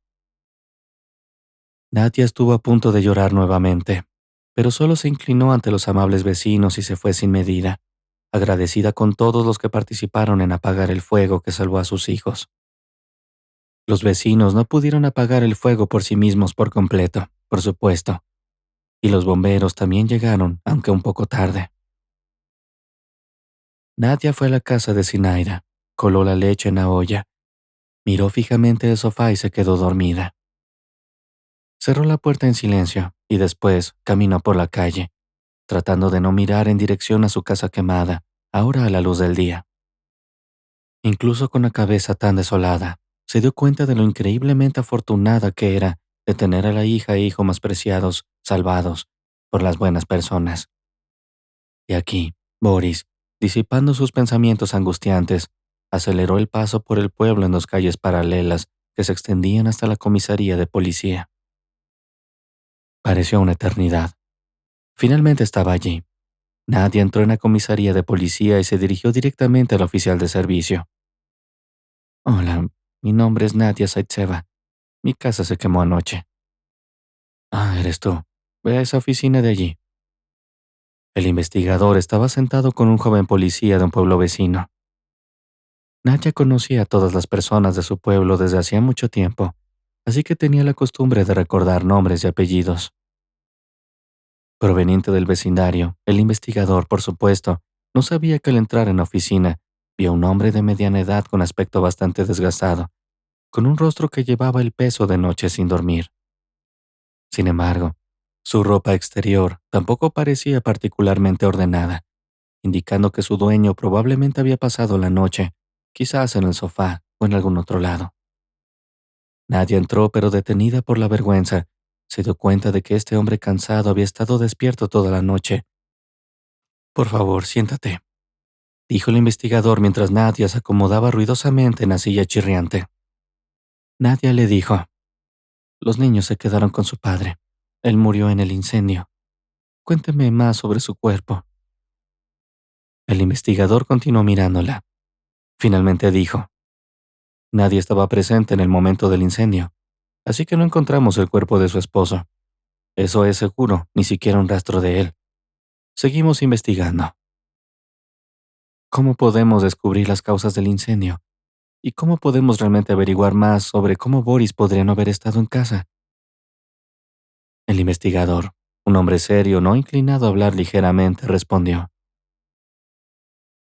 Speaker 2: Nadia estuvo a punto de llorar nuevamente, pero solo se inclinó ante los amables vecinos y se fue sin medida, agradecida con todos los que participaron en apagar el fuego que salvó a sus hijos. Los vecinos no pudieron apagar el fuego por sí mismos por completo, por supuesto, y los bomberos también llegaron, aunque un poco tarde. Nadia fue a la casa de Zinaida, coló la leche en la olla, miró fijamente el sofá y se quedó dormida. Cerró la puerta en silencio y después caminó por la calle, tratando de no mirar en dirección a su casa quemada, ahora a la luz del día. Incluso con la cabeza tan desolada, se dio cuenta de lo increíblemente afortunada que era de tener a la hija e hijo más preciados salvados por las buenas personas. Y aquí, Boris, disipando sus pensamientos angustiantes, aceleró el paso por el pueblo en dos calles paralelas que se extendían hasta la comisaría de policía. Pareció una eternidad. Finalmente estaba allí. Nadia entró en la comisaría de policía y se dirigió directamente al oficial de servicio. Hola, mi nombre es Nadia Zaitseva. Mi casa se quemó anoche. Ah, eres tú. Ve a esa oficina de allí. El investigador estaba sentado con un joven policía de un pueblo vecino. Nadia conocía a todas las personas de su pueblo desde hacía mucho tiempo, así que tenía la costumbre de recordar nombres y apellidos. Proveniente del vecindario, el investigador, por supuesto, no sabía que al entrar en la oficina vio a un hombre de mediana edad con aspecto bastante desgastado, con un rostro que llevaba el peso de noches sin dormir. Sin embargo, su ropa exterior tampoco parecía particularmente ordenada, indicando que su dueño probablemente había pasado la noche, quizás en el sofá o en algún otro lado. Nadia entró, pero detenida por la vergüenza, se dio cuenta de que este hombre cansado había estado despierto toda la noche. Por favor, siéntate, dijo el investigador mientras Nadia se acomodaba ruidosamente en la silla chirriante. Nadia le dijo: los niños se quedaron con su padre. Él murió en el incendio. Cuénteme más sobre su cuerpo. El investigador continuó mirándola. Finalmente dijo: nadie estaba presente en el momento del incendio, así que no encontramos el cuerpo de su esposo. Eso es seguro, ni siquiera un rastro de él. Seguimos investigando. ¿Cómo podemos descubrir las causas del incendio? ¿Y cómo podemos realmente averiguar más sobre cómo Boris podría no haber estado en casa? El investigador, un hombre serio, no inclinado a hablar ligeramente, respondió: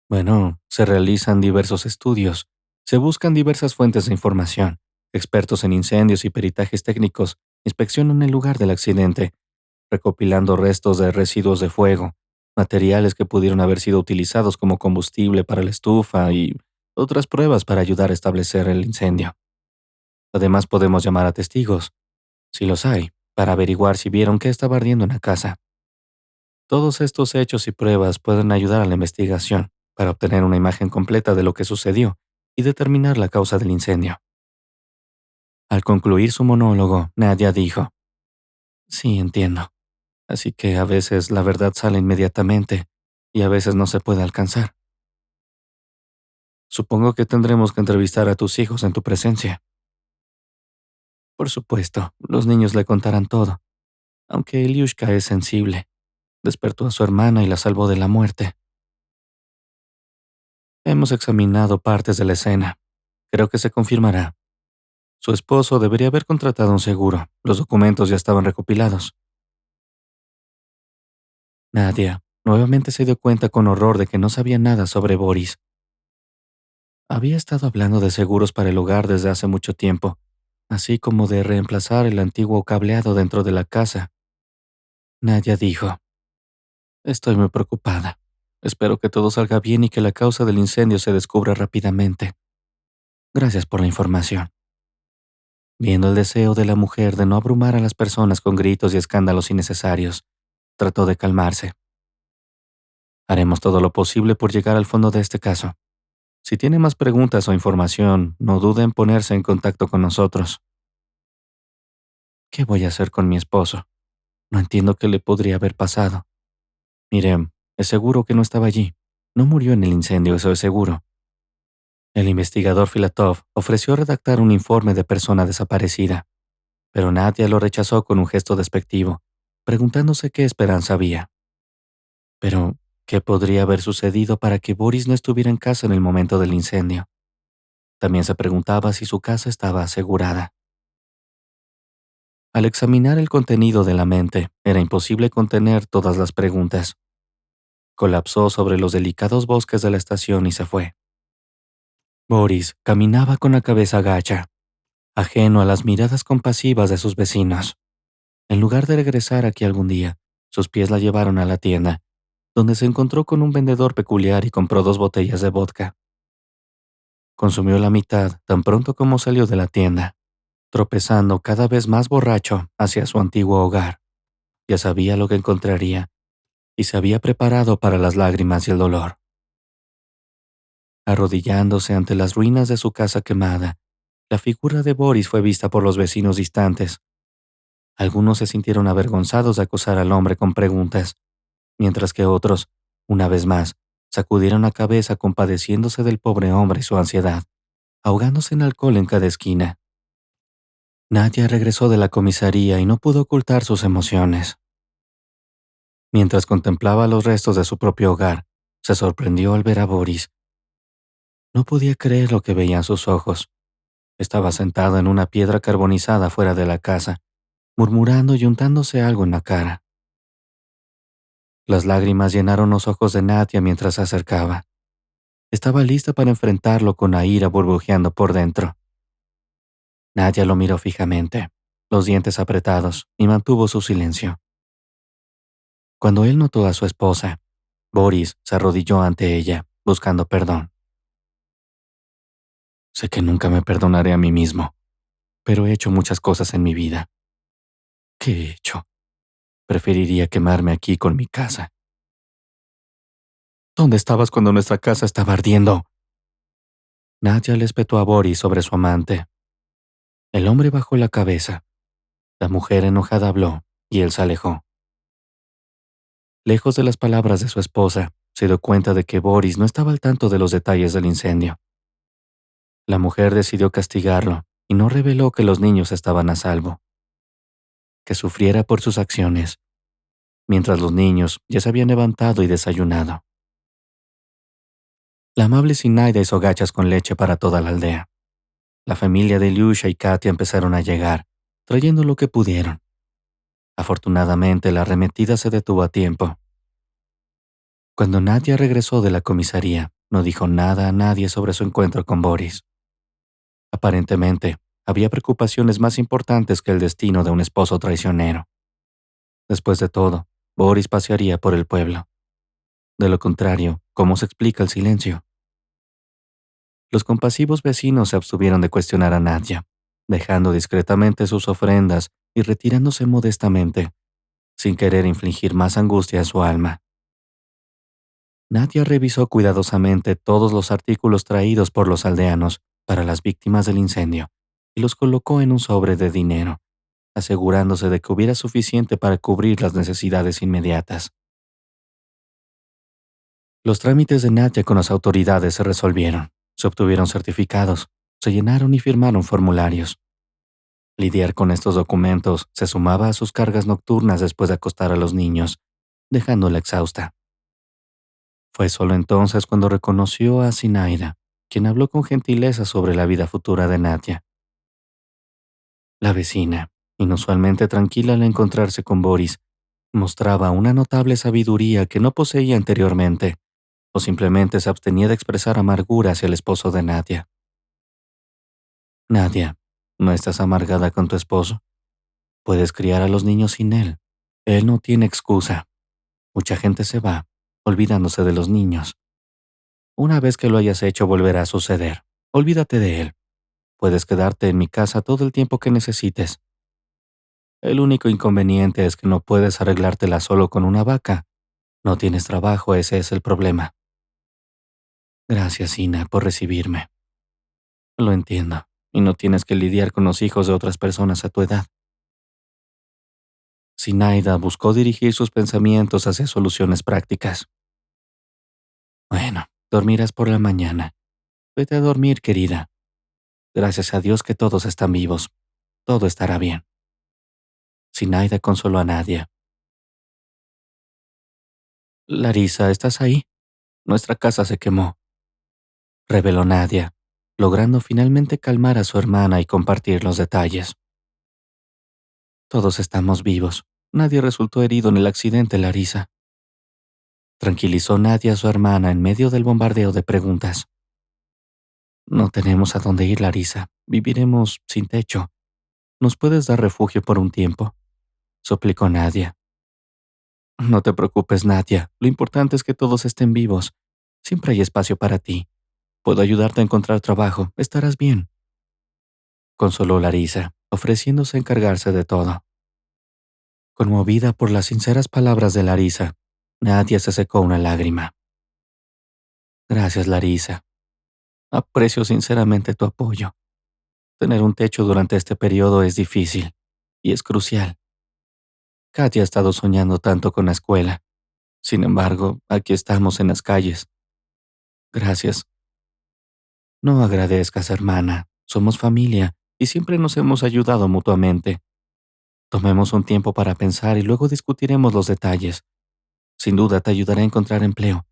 Speaker 2: bueno, se realizan diversos estudios, se buscan diversas fuentes de información, expertos en incendios y peritajes técnicos inspeccionan el lugar del accidente, recopilando restos de residuos de fuego, materiales que pudieron haber sido utilizados como combustible para la estufa y otras pruebas para ayudar a establecer el incendio. Además, podemos llamar a testigos, si los hay, para averiguar si vieron qué estaba ardiendo en la casa. Todos estos hechos y pruebas pueden ayudar a la investigación para obtener una imagen completa de lo que sucedió y determinar la causa del incendio. Al concluir su monólogo, Nadia dijo: sí, entiendo. Así que a veces la verdad sale inmediatamente y a veces no se puede alcanzar. Supongo que tendremos que entrevistar a tus hijos en tu presencia. Por supuesto, los niños le contarán todo, aunque Ilyushka es sensible. Despertó a su hermana y la salvó de la muerte. Hemos examinado partes de la escena. Creo que se confirmará. Su esposo debería haber contratado un seguro. Los documentos ya estaban recopilados. Nadia nuevamente se dio cuenta con horror de que no sabía nada sobre Boris. Había estado hablando de seguros para el hogar desde hace mucho tiempo, así como de reemplazar el antiguo cableado dentro de la casa. Nadia dijo: estoy muy preocupada. Espero que todo salga bien y que la causa del incendio se descubra rápidamente. Gracias por la información. Viendo el deseo de la mujer de no abrumar a las personas con gritos y escándalos innecesarios, trató de calmarse. Haremos todo lo posible por llegar al fondo de este caso. Si tiene más preguntas o información, no dude en ponerse en contacto con nosotros. ¿Qué voy a hacer con mi esposo? No entiendo qué le podría haber pasado. Mire, es seguro que no estaba allí. No murió en el incendio, eso es seguro. El investigador Filatov ofreció redactar un informe de persona desaparecida, pero Nadia lo rechazó con un gesto despectivo, preguntándose qué esperanza había. Pero, ¿qué podría haber sucedido para que Boris no estuviera en casa en el momento del incendio? También se preguntaba si su casa estaba asegurada. Al examinar el contenido de la mente, era imposible contener todas las preguntas. Colapsó sobre los delicados bosques de la estación y se fue. Boris caminaba con la cabeza gacha, ajeno a las miradas compasivas de sus vecinos. En lugar de regresar aquí algún día, sus pies la llevaron a la tienda, donde se encontró con un vendedor peculiar y compró 2 botellas de vodka. Consumió la mitad tan pronto como salió de la tienda, tropezando cada vez más borracho hacia su antiguo hogar. Ya sabía lo que encontraría y se había preparado para las lágrimas y el dolor. Arrodillándose ante las ruinas de su casa quemada, la figura de Boris fue vista por los vecinos distantes. Algunos se sintieron avergonzados de acosar al hombre con preguntas, mientras que otros, una vez más, sacudieron la cabeza compadeciéndose del pobre hombre y su ansiedad, ahogándose en alcohol en cada esquina. Nadia regresó de la comisaría y no pudo ocultar sus emociones. Mientras contemplaba los restos de su propio hogar, se sorprendió al ver a Boris. No podía creer lo que veían sus ojos. Estaba sentado en una piedra carbonizada fuera de la casa, murmurando y untándose algo en la cara. Las lágrimas llenaron los ojos de Nadia mientras se acercaba. Estaba lista para enfrentarlo con la ira burbujeando por dentro. Nadia lo miró fijamente, los dientes apretados, y mantuvo su silencio. Cuando él notó a su esposa, Boris se arrodilló ante ella, buscando perdón. Sé que nunca me perdonaré a mí mismo, pero he hecho muchas cosas en mi vida. ¿Qué he hecho? Preferiría quemarme aquí con mi casa. ¿Dónde estabas cuando nuestra casa estaba ardiendo? Nadia le espetó a Boris sobre su amante. El hombre bajó la cabeza. La mujer enojada habló, y él se alejó. Lejos de las palabras de su esposa, se dio cuenta de que Boris no estaba al tanto de los detalles del incendio. La mujer decidió castigarlo y no reveló que los niños estaban a salvo. Que sufriera por sus acciones, mientras los niños ya se habían levantado y desayunado. La amable Zinaida hizo gachas con leche para toda la aldea. La familia de Ilyusha y Katia empezaron a llegar, trayendo lo que pudieron. Afortunadamente, la arremetida se detuvo a tiempo. Cuando Nadia regresó de la comisaría, no dijo nada a nadie sobre su encuentro con Boris. Aparentemente, había preocupaciones más importantes que el destino de un esposo traicionero. Después de todo, Boris pasearía por el pueblo. De lo contrario, ¿cómo se explica el silencio? Los compasivos vecinos se abstuvieron de cuestionar a Nadia, dejando discretamente sus ofrendas y retirándose modestamente, sin querer infligir más angustia a su alma. Nadia revisó cuidadosamente todos los artículos traídos por los aldeanos para las víctimas del incendio y los colocó en un sobre de dinero, asegurándose de que hubiera suficiente para cubrir las necesidades inmediatas. Los trámites de Nadia con las autoridades se resolvieron, se obtuvieron certificados, se llenaron y firmaron formularios. Lidiar con estos documentos se sumaba a sus cargas nocturnas después de acostar a los niños, dejándola exhausta. Fue solo entonces cuando reconoció a Zinaida, quien habló con gentileza sobre la vida futura de Nadia. La vecina, inusualmente tranquila al encontrarse con Boris, mostraba una notable sabiduría que no poseía anteriormente, o simplemente se abstenía de expresar amargura hacia el esposo de Nadia. Nadia, ¿no estás amargada con tu esposo? Puedes criar a los niños sin él. Él no tiene excusa. Mucha gente se va, olvidándose de los niños. Una vez que lo hayas hecho, volverá a suceder. Olvídate de él. Puedes quedarte en mi casa todo el tiempo que necesites. El único inconveniente es que no puedes arreglártela solo con una vaca. No tienes trabajo, ese es el problema. Gracias, Ina, por recibirme. Lo entiendo, y no tienes que lidiar con los hijos de otras personas a tu edad. Zinaida buscó dirigir sus pensamientos hacia soluciones prácticas. Bueno, dormirás por la mañana. Vete a dormir, querida. Gracias a Dios que todos están vivos. Todo estará bien. Zinaida consoló a Nadia. Larisa, ¿estás ahí? Nuestra casa se quemó, reveló Nadia, logrando finalmente calmar a su hermana y compartir los detalles. Todos estamos vivos. Nadie resultó herido en el accidente, Larisa. Tranquilizó Nadia a su hermana en medio del bombardeo de preguntas. No tenemos a dónde ir, Larisa. Viviremos sin techo. ¿Nos puedes dar refugio por un tiempo?, suplicó Nadia. No te preocupes, Nadia. Lo importante es que todos estén vivos. Siempre hay espacio para ti. Puedo ayudarte a encontrar trabajo. Estarás bien, consoló Larisa, ofreciéndose a encargarse de todo. Conmovida por las sinceras palabras de Larisa, Nadia se secó una lágrima. Gracias, Larisa. Aprecio sinceramente tu apoyo. Tener un techo durante este periodo es difícil y es crucial. Katia ha estado soñando tanto con la escuela. Sin embargo, aquí estamos en las calles. Gracias. No agradezcas, hermana. Somos familia y siempre nos hemos ayudado mutuamente. Tomemos un tiempo para pensar y luego discutiremos los detalles. Sin duda te ayudaré a encontrar empleo.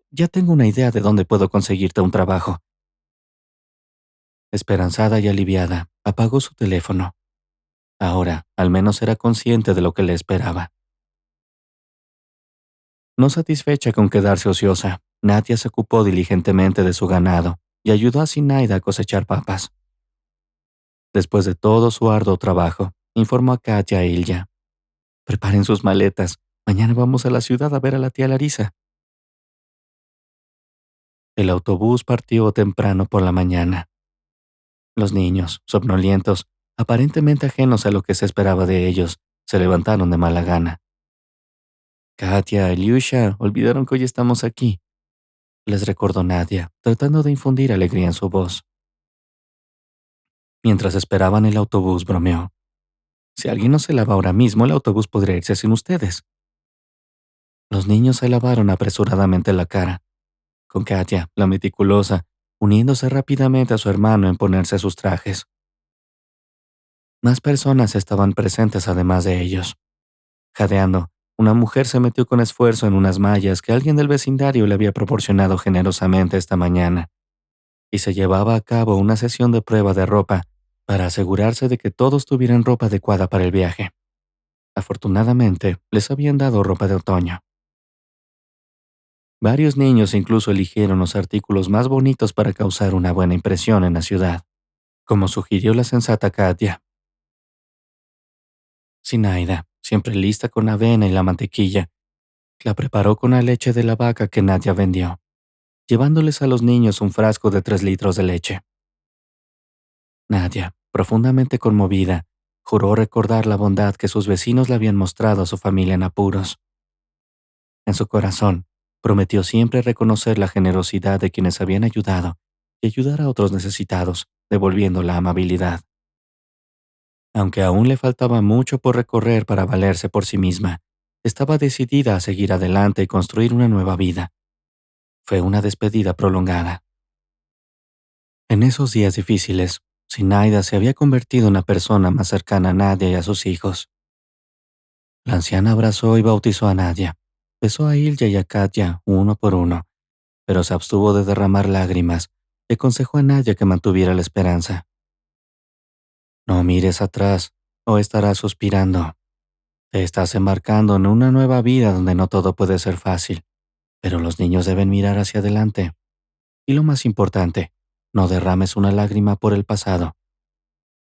Speaker 2: Ya tengo una idea de dónde puedo conseguirte un trabajo. Esperanzada y aliviada, apagó su teléfono. Ahora, al menos era consciente de lo que le esperaba. No satisfecha con quedarse ociosa, Nadia se ocupó diligentemente de su ganado y ayudó a Sinaida a cosechar papas. Después de todo su arduo trabajo, informó a Katia e Ilya. Preparen sus maletas. Mañana vamos a la ciudad a ver a la tía Larisa. El autobús partió temprano por la mañana. Los niños, somnolientos, aparentemente ajenos a lo que se esperaba de ellos, se levantaron de mala gana. Katia, Ilyusha, olvidaron que hoy estamos aquí, les recordó Nadia, tratando de infundir alegría en su voz. Mientras esperaban el autobús, bromeó. Si alguien no se lava ahora mismo, el autobús podría irse sin ustedes. Los niños se lavaron apresuradamente la cara, con Katia, la meticulosa, uniéndose rápidamente a su hermano en ponerse sus trajes. Más personas estaban presentes además de ellos. Jadeando, una mujer se metió con esfuerzo en unas mallas que alguien del vecindario le había proporcionado generosamente esta mañana, y se llevaba a cabo una sesión de prueba de ropa para asegurarse de que todos tuvieran ropa adecuada para el viaje. Afortunadamente, les habían dado ropa de otoño. Varios niños incluso eligieron los artículos más bonitos para causar una buena impresión en la ciudad, como sugirió la sensata Katia. Sinaida, siempre lista con la avena y la mantequilla, la preparó con la leche de la vaca que Nadia vendió, llevándoles a los niños un frasco de 3 litros de leche. Nadia, profundamente conmovida, juró recordar la bondad que sus vecinos le habían mostrado a su familia en apuros. En su corazón, prometió siempre reconocer la generosidad de quienes habían ayudado y ayudar a otros necesitados, devolviendo la amabilidad. Aunque aún le faltaba mucho por recorrer para valerse por sí misma, estaba decidida a seguir adelante y construir una nueva vida. Fue una despedida prolongada. En esos días difíciles, Sinaida se había convertido en la persona más cercana a Nadia y a sus hijos. La anciana abrazó y bautizó a Nadia. Besó a Ilya y a Katya uno por uno, pero se abstuvo de derramar lágrimas y aconsejó a Nadia que mantuviera la esperanza. No mires atrás o estarás suspirando. Te estás embarcando en una nueva vida donde no todo puede ser fácil, pero los niños deben mirar hacia adelante. Y lo más importante, no derrames una lágrima por el pasado.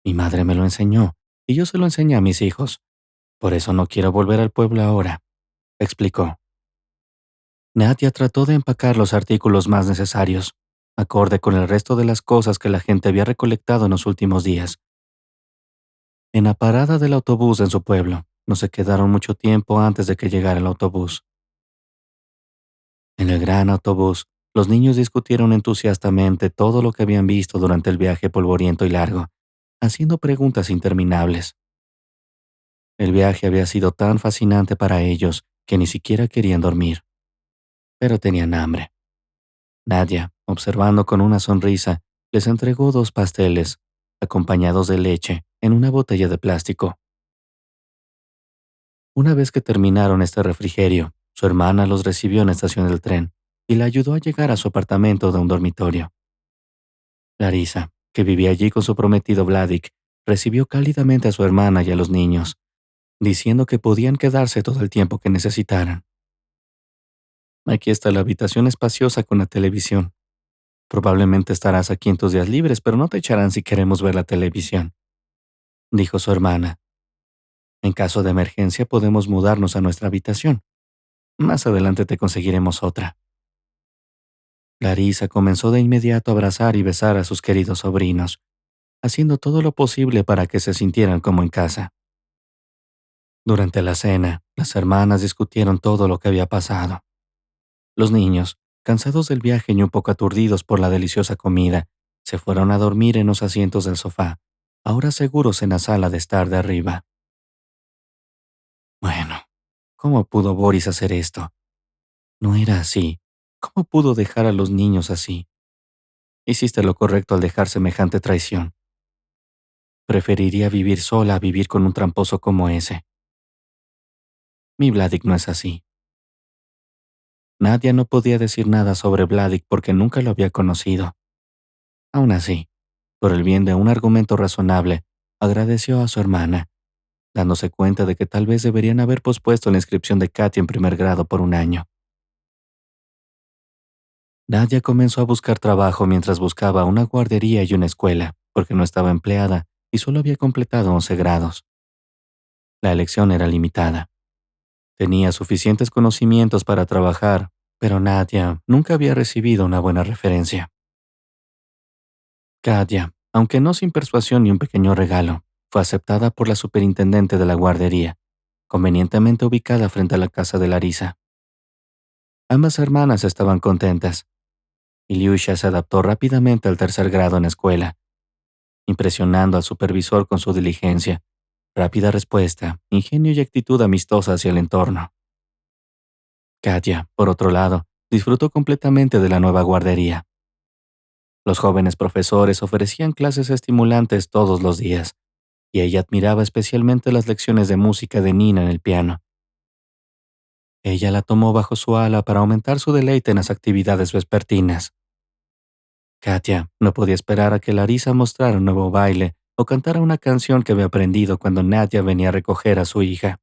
Speaker 2: Mi madre me lo enseñó y yo se lo enseñé a mis hijos. Por eso no quiero volver al pueblo ahora, explicó. Nadia trató de empacar los artículos más necesarios, acorde con el resto de las cosas que la gente había recolectado en los últimos días. En la parada del autobús en su pueblo, no se quedaron mucho tiempo antes de que llegara el autobús. En el gran autobús, los niños discutieron entusiastamente todo lo que habían visto durante el viaje polvoriento y largo, haciendo preguntas interminables. El viaje había sido tan fascinante para ellos que ni siquiera querían dormir, pero tenían hambre. Nadia, observando con una sonrisa, les entregó 2 pasteles, acompañados de leche, en una botella de plástico. Una vez que terminaron este refrigerio, su hermana los recibió en la estación del tren y la ayudó a llegar a su apartamento de un dormitorio. Larisa, que vivía allí con su prometido Vladik, recibió cálidamente a su hermana y a los niños, diciendo que podían quedarse todo el tiempo que necesitaran. Aquí está la habitación espaciosa con la televisión. Probablemente estarás aquí en tus días libres, pero no te echarán si queremos ver la televisión, dijo su hermana. En caso de emergencia podemos mudarnos a nuestra habitación. Más adelante te conseguiremos otra. Larisa comenzó de inmediato a abrazar y besar a sus queridos sobrinos, haciendo todo lo posible para que se sintieran como en casa. Durante la cena, las hermanas discutieron todo lo que había pasado. Los niños, cansados del viaje y un poco aturdidos por la deliciosa comida, se fueron a dormir en los asientos del sofá, ahora seguros en la sala de estar de arriba. Bueno, ¿cómo pudo Boris hacer esto? No era así. ¿Cómo pudo dejar a los niños así? Hiciste lo correcto al dejar semejante traición. Preferiría vivir sola a vivir con un tramposo como ese. Mi Vladik no es así. Nadia no podía decir nada sobre Vladik porque nunca lo había conocido. Aún así, por el bien de un argumento razonable, agradeció a su hermana, dándose cuenta de que tal vez deberían haber pospuesto la inscripción de Katia en primer grado por un año. Nadia comenzó a buscar trabajo mientras buscaba una guardería y una escuela, porque no estaba empleada y solo había completado 11 grados. La elección era limitada. Tenía suficientes conocimientos para trabajar, pero Nadia nunca había recibido una buena referencia. Katia, aunque no sin persuasión ni un pequeño regalo, fue aceptada por la superintendente de la guardería, convenientemente ubicada frente a la casa de Larisa. Ambas hermanas estaban contentas. Ilyusha se adaptó rápidamente al tercer grado en la escuela, impresionando al supervisor con su diligencia, rápida respuesta, ingenio y actitud amistosa hacia el entorno. Katia, por otro lado, disfrutó completamente de la nueva guardería. Los jóvenes profesores ofrecían clases estimulantes todos los días, y ella admiraba especialmente las lecciones de música de Nina en el piano. Ella la tomó bajo su ala para aumentar su deleite en las actividades vespertinas. Katia no podía esperar a que Larisa mostrara un nuevo baile o cantara una canción que había aprendido cuando Nadia venía a recoger a su hija.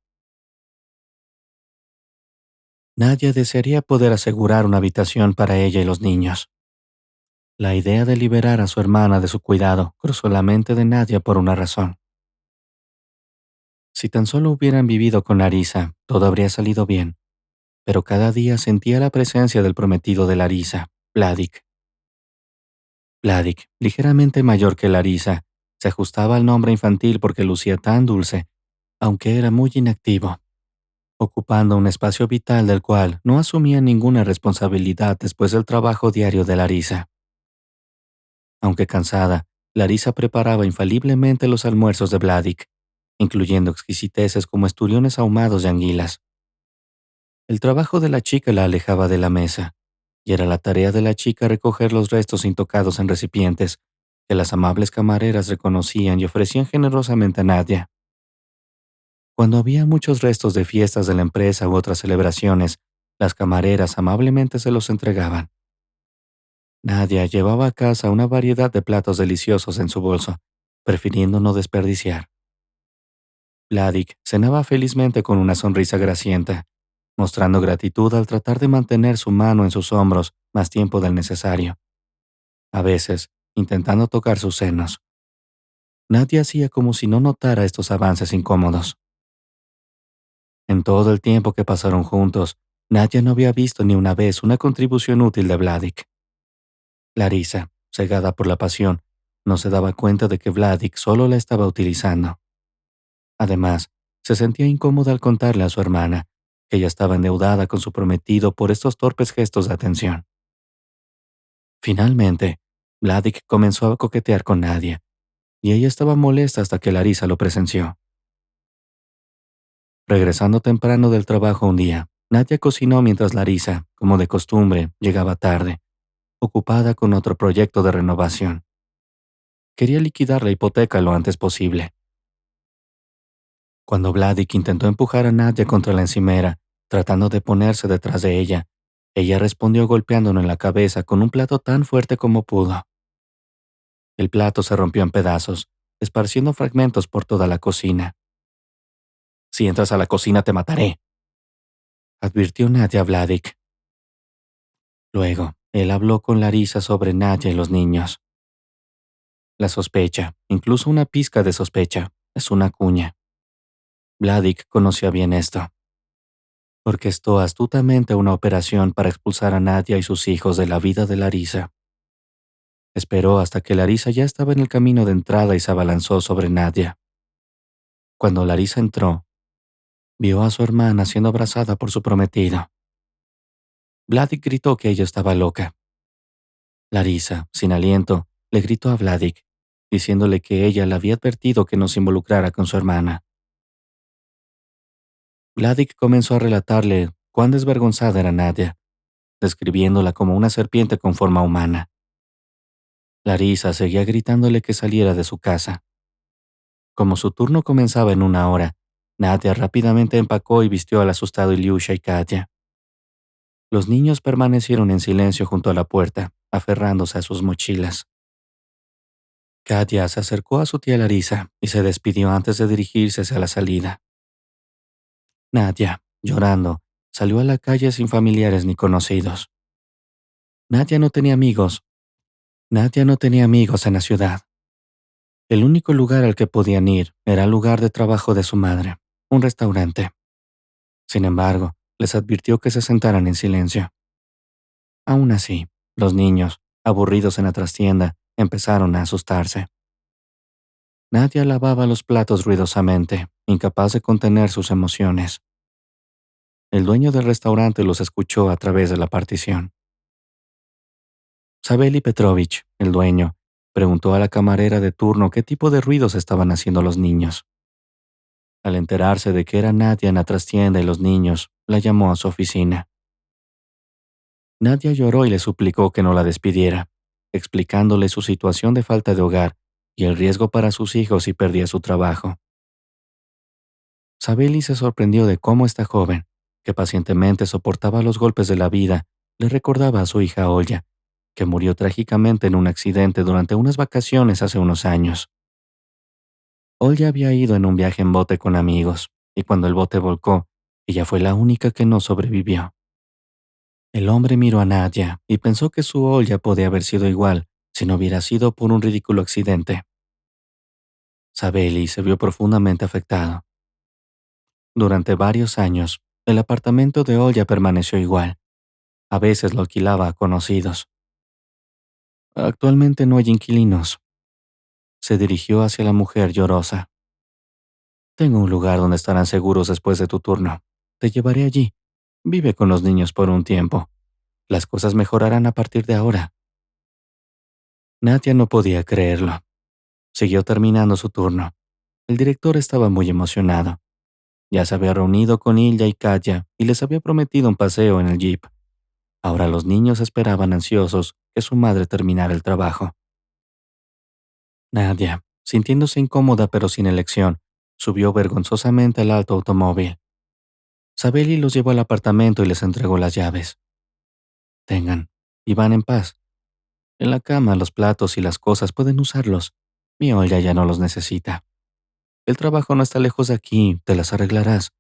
Speaker 2: Nadia desearía poder asegurar una habitación para ella y los niños. La idea de liberar a su hermana de su cuidado cruzó la mente de Nadia por una razón. Si tan solo hubieran vivido con Larisa, todo habría salido bien. Pero cada día sentía la presencia del prometido de Larisa, Vladik. Vladik, ligeramente mayor que Larisa, se ajustaba al nombre infantil porque lucía tan dulce, aunque era muy inactivo, ocupando un espacio vital del cual no asumía ninguna responsabilidad después del trabajo diario de Larisa. Aunque cansada, Larisa preparaba infaliblemente los almuerzos de Vladik, incluyendo exquisiteces como esturiones ahumados y anguilas. El trabajo de la chica la alejaba de la mesa, y era la tarea de la chica recoger los restos intocados en recipientes, que las amables camareras reconocían y ofrecían generosamente a Nadia. Cuando había muchos restos de fiestas de la empresa u otras celebraciones, las camareras amablemente se los entregaban. Nadia llevaba a casa una variedad de platos deliciosos en su bolso, prefiriendo no desperdiciar. Vladik cenaba felizmente con una sonrisa gracienta, mostrando gratitud al tratar de mantener su mano en sus hombros más tiempo del necesario, a veces intentando tocar sus senos. Nadia hacía como si no notara estos avances incómodos. En todo el tiempo que pasaron juntos, Nadia no había visto ni una vez una contribución útil de Vladik. Larisa, cegada por la pasión, no se daba cuenta de que Vladik solo la estaba utilizando. Además, se sentía incómoda al contarle a su hermana que ella estaba endeudada con su prometido por estos torpes gestos de atención. Finalmente, Vladik comenzó a coquetear con Nadia, y ella estaba molesta hasta que Larisa lo presenció. Regresando temprano del trabajo un día, Nadia cocinó mientras Larisa, como de costumbre, llegaba tarde, ocupada con otro proyecto de renovación. Quería liquidar la hipoteca lo antes posible. Cuando Vladik intentó empujar a Nadia contra la encimera, tratando de ponerse detrás de ella respondió golpeándolo en la cabeza con un plato tan fuerte como pudo. El plato se rompió en pedazos, esparciendo fragmentos por toda la cocina. Si entras a la cocina te mataré, advirtió Nadia a Vladik. Luego, él habló con Larisa sobre Nadia y los niños. La sospecha, incluso una pizca de sospecha, es una cuña. Vladik conocía bien esto. Orquestó astutamente una operación para expulsar a Nadia y sus hijos de la vida de Larisa. Esperó hasta que Larisa ya estaba en el camino de entrada y se abalanzó sobre Nadia. Cuando Larisa entró, vio a su hermana siendo abrazada por su prometido. Vladik gritó que ella estaba loca. Larisa, sin aliento, le gritó a Vladik, diciéndole que ella le había advertido que no se involucrara con su hermana. Vladik comenzó a relatarle cuán desvergonzada era Nadia, describiéndola como una serpiente con forma humana. Larisa seguía gritándole que saliera de su casa. Como su turno comenzaba en 1 hora, Nadia rápidamente empacó y vistió al asustado Ilyusha y Katya. Los niños permanecieron en silencio junto a la puerta, aferrándose a sus mochilas. Katya se acercó a su tía Larisa y se despidió antes de dirigirse hacia la salida. Nadia, llorando, salió a la calle sin familiares ni conocidos. Nadia no tenía amigos. Nadia no tenía amigos en la ciudad. El único lugar al que podían ir era el lugar de trabajo de su madre, un restaurante. Sin embargo, les advirtió que se sentaran en silencio. Aún así, los niños, aburridos en la trastienda, empezaron a asustarse. Nadia lavaba los platos ruidosamente, incapaz de contener sus emociones. El dueño del restaurante los escuchó a través de la partición. Savely Petrovich, el dueño, preguntó a la camarera de turno qué tipo de ruidos estaban haciendo los niños. Al enterarse de que era Nadia en la trastienda y los niños, la llamó a su oficina. Nadia lloró y le suplicó que no la despidiera, explicándole su situación de falta de hogar y el riesgo para sus hijos si perdía su trabajo. Savely se sorprendió de cómo esta joven, que pacientemente soportaba los golpes de la vida, le recordaba a su hija Olya, que murió trágicamente en un accidente durante unas vacaciones hace unos años. Olya había ido en un viaje en bote con amigos, y cuando el bote volcó, ella fue la única que no sobrevivió. El hombre miró a Nadia y pensó que su Olya podía haber sido igual si no hubiera sido por un ridículo accidente. Savely se vio profundamente afectado. Durante varios años, el apartamento de Olya permaneció igual. A veces lo alquilaba a conocidos. Actualmente no hay inquilinos. Se dirigió hacia la mujer llorosa. Tengo un lugar donde estarán seguros después de tu turno. Te llevaré allí. Vive con los niños por un tiempo. Las cosas mejorarán a partir de ahora. Nadia no podía creerlo. Siguió terminando su turno. El director estaba muy emocionado. Ya se había reunido con Ilya y Katya y les había prometido un paseo en el jeep. Ahora los niños esperaban ansiosos que su madre terminara el trabajo. Nadia, sintiéndose incómoda pero sin elección, subió vergonzosamente al alto automóvil. Savely los llevó al apartamento y les entregó las llaves. Tengan, y van en paz. En la cama los platos y las cosas pueden usarlos. Mi Olya ya no los necesita. El trabajo no está lejos de aquí, te las arreglarás.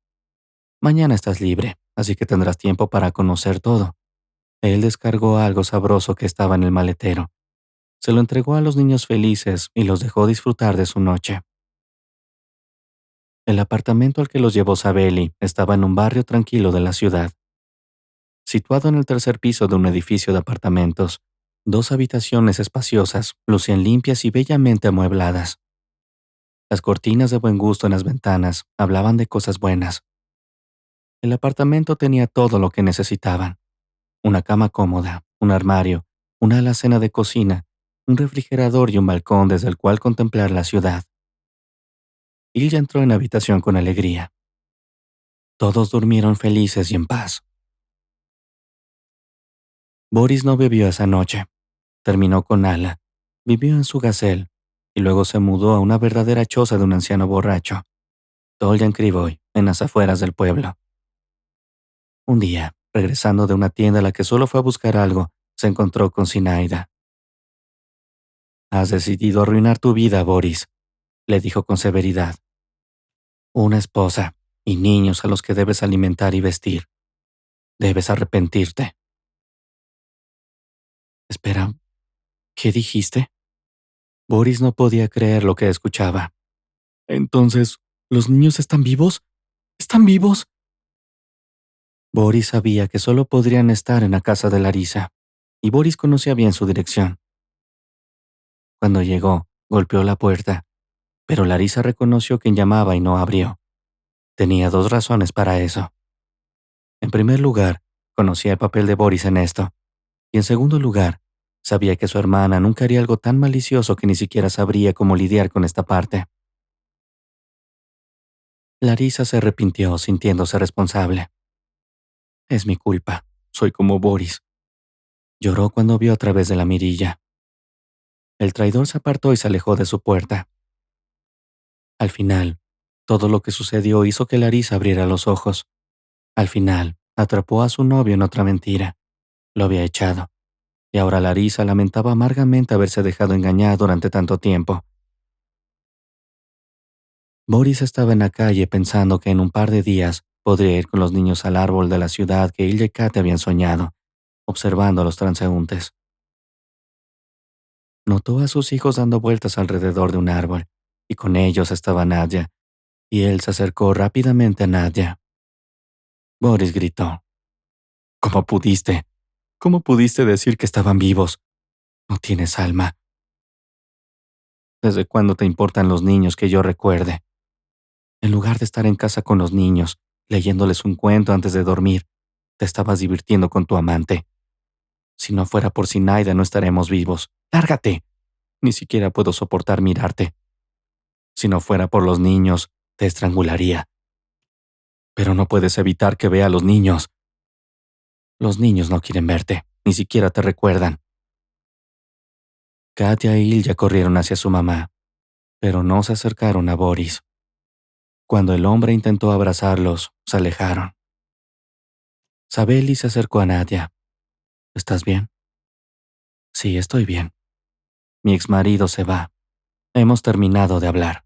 Speaker 2: Mañana estás libre, así que tendrás tiempo para conocer todo. Él descargó algo sabroso que estaba en el maletero. Se lo entregó a los niños felices y los dejó disfrutar de su noche. El apartamento al que los llevó Savely estaba en un barrio tranquilo de la ciudad. Situado en el tercer piso de un edificio de apartamentos, 2 habitaciones espaciosas lucían limpias y bellamente amuebladas. Las cortinas de buen gusto en las ventanas hablaban de cosas buenas. El apartamento tenía todo lo que necesitaban. Una cama cómoda, un armario, una alacena de cocina, un refrigerador y un balcón desde el cual contemplar la ciudad. Ilya entró en la habitación con alegría. Todos durmieron felices y en paz. Boris no bebió esa noche. Terminó con Ala, vivió en su gazelle y luego se mudó a una verdadera choza de un anciano borracho, Tolyan Krivoy, en las afueras del pueblo. Un día, regresando de una tienda a la que solo fue a buscar algo, se encontró con Zinaida. «Has decidido arruinar tu vida, Boris», le dijo con severidad. «Una esposa, y niños a los que debes alimentar y vestir. Debes arrepentirte. Espera, ¿qué dijiste? Boris no podía creer lo que escuchaba. Entonces, ¿los niños están vivos? ¿Están vivos? Boris sabía que solo podrían estar en la casa de Larisa, y Boris conocía bien su dirección. Cuando llegó, golpeó la puerta, pero Larisa reconoció quién llamaba y no abrió. Tenía dos razones para eso. En primer lugar, conocía el papel de Boris en esto, y en segundo lugar, sabía que su hermana nunca haría algo tan malicioso que ni siquiera sabría cómo lidiar con esta parte. Larisa se arrepintió sintiéndose responsable. Es mi culpa, soy como Boris. Lloró cuando vio a través de la mirilla. El traidor se apartó y se alejó de su puerta. Al final, todo lo que sucedió hizo que Larisa abriera los ojos. Al final, atrapó a su novio en otra mentira. Lo había echado. Y ahora Larisa lamentaba amargamente haberse dejado engañar durante tanto tiempo. Boris estaba en la calle pensando que en un par de días podría ir con los niños al árbol de la ciudad que él y Kate habían soñado, observando a los transeúntes. Notó a sus hijos dando vueltas alrededor de un árbol, y con ellos estaba Nadia, y él se acercó rápidamente a Nadia. Boris gritó. ¿Cómo pudiste? ¿Cómo pudiste decir que estaban vivos? No tienes alma. ¿Desde cuándo te importan los niños que yo recuerde? En lugar de estar en casa con los niños, leyéndoles un cuento antes de dormir, te estabas divirtiendo con tu amante. Si no fuera por Sinaida no estaremos vivos. ¡Lárgate! Ni siquiera puedo soportar mirarte. Si no fuera por los niños, te estrangularía. Pero no puedes evitar que vea a los niños. Los niños no quieren verte, ni siquiera te recuerdan. Katia y Ilya corrieron hacia su mamá, pero no se acercaron a Boris. Cuando el hombre intentó abrazarlos, se alejaron. Sabeli se acercó a Nadia. ¿Estás bien? Sí, estoy bien. Mi exmarido se va. Hemos terminado de hablar.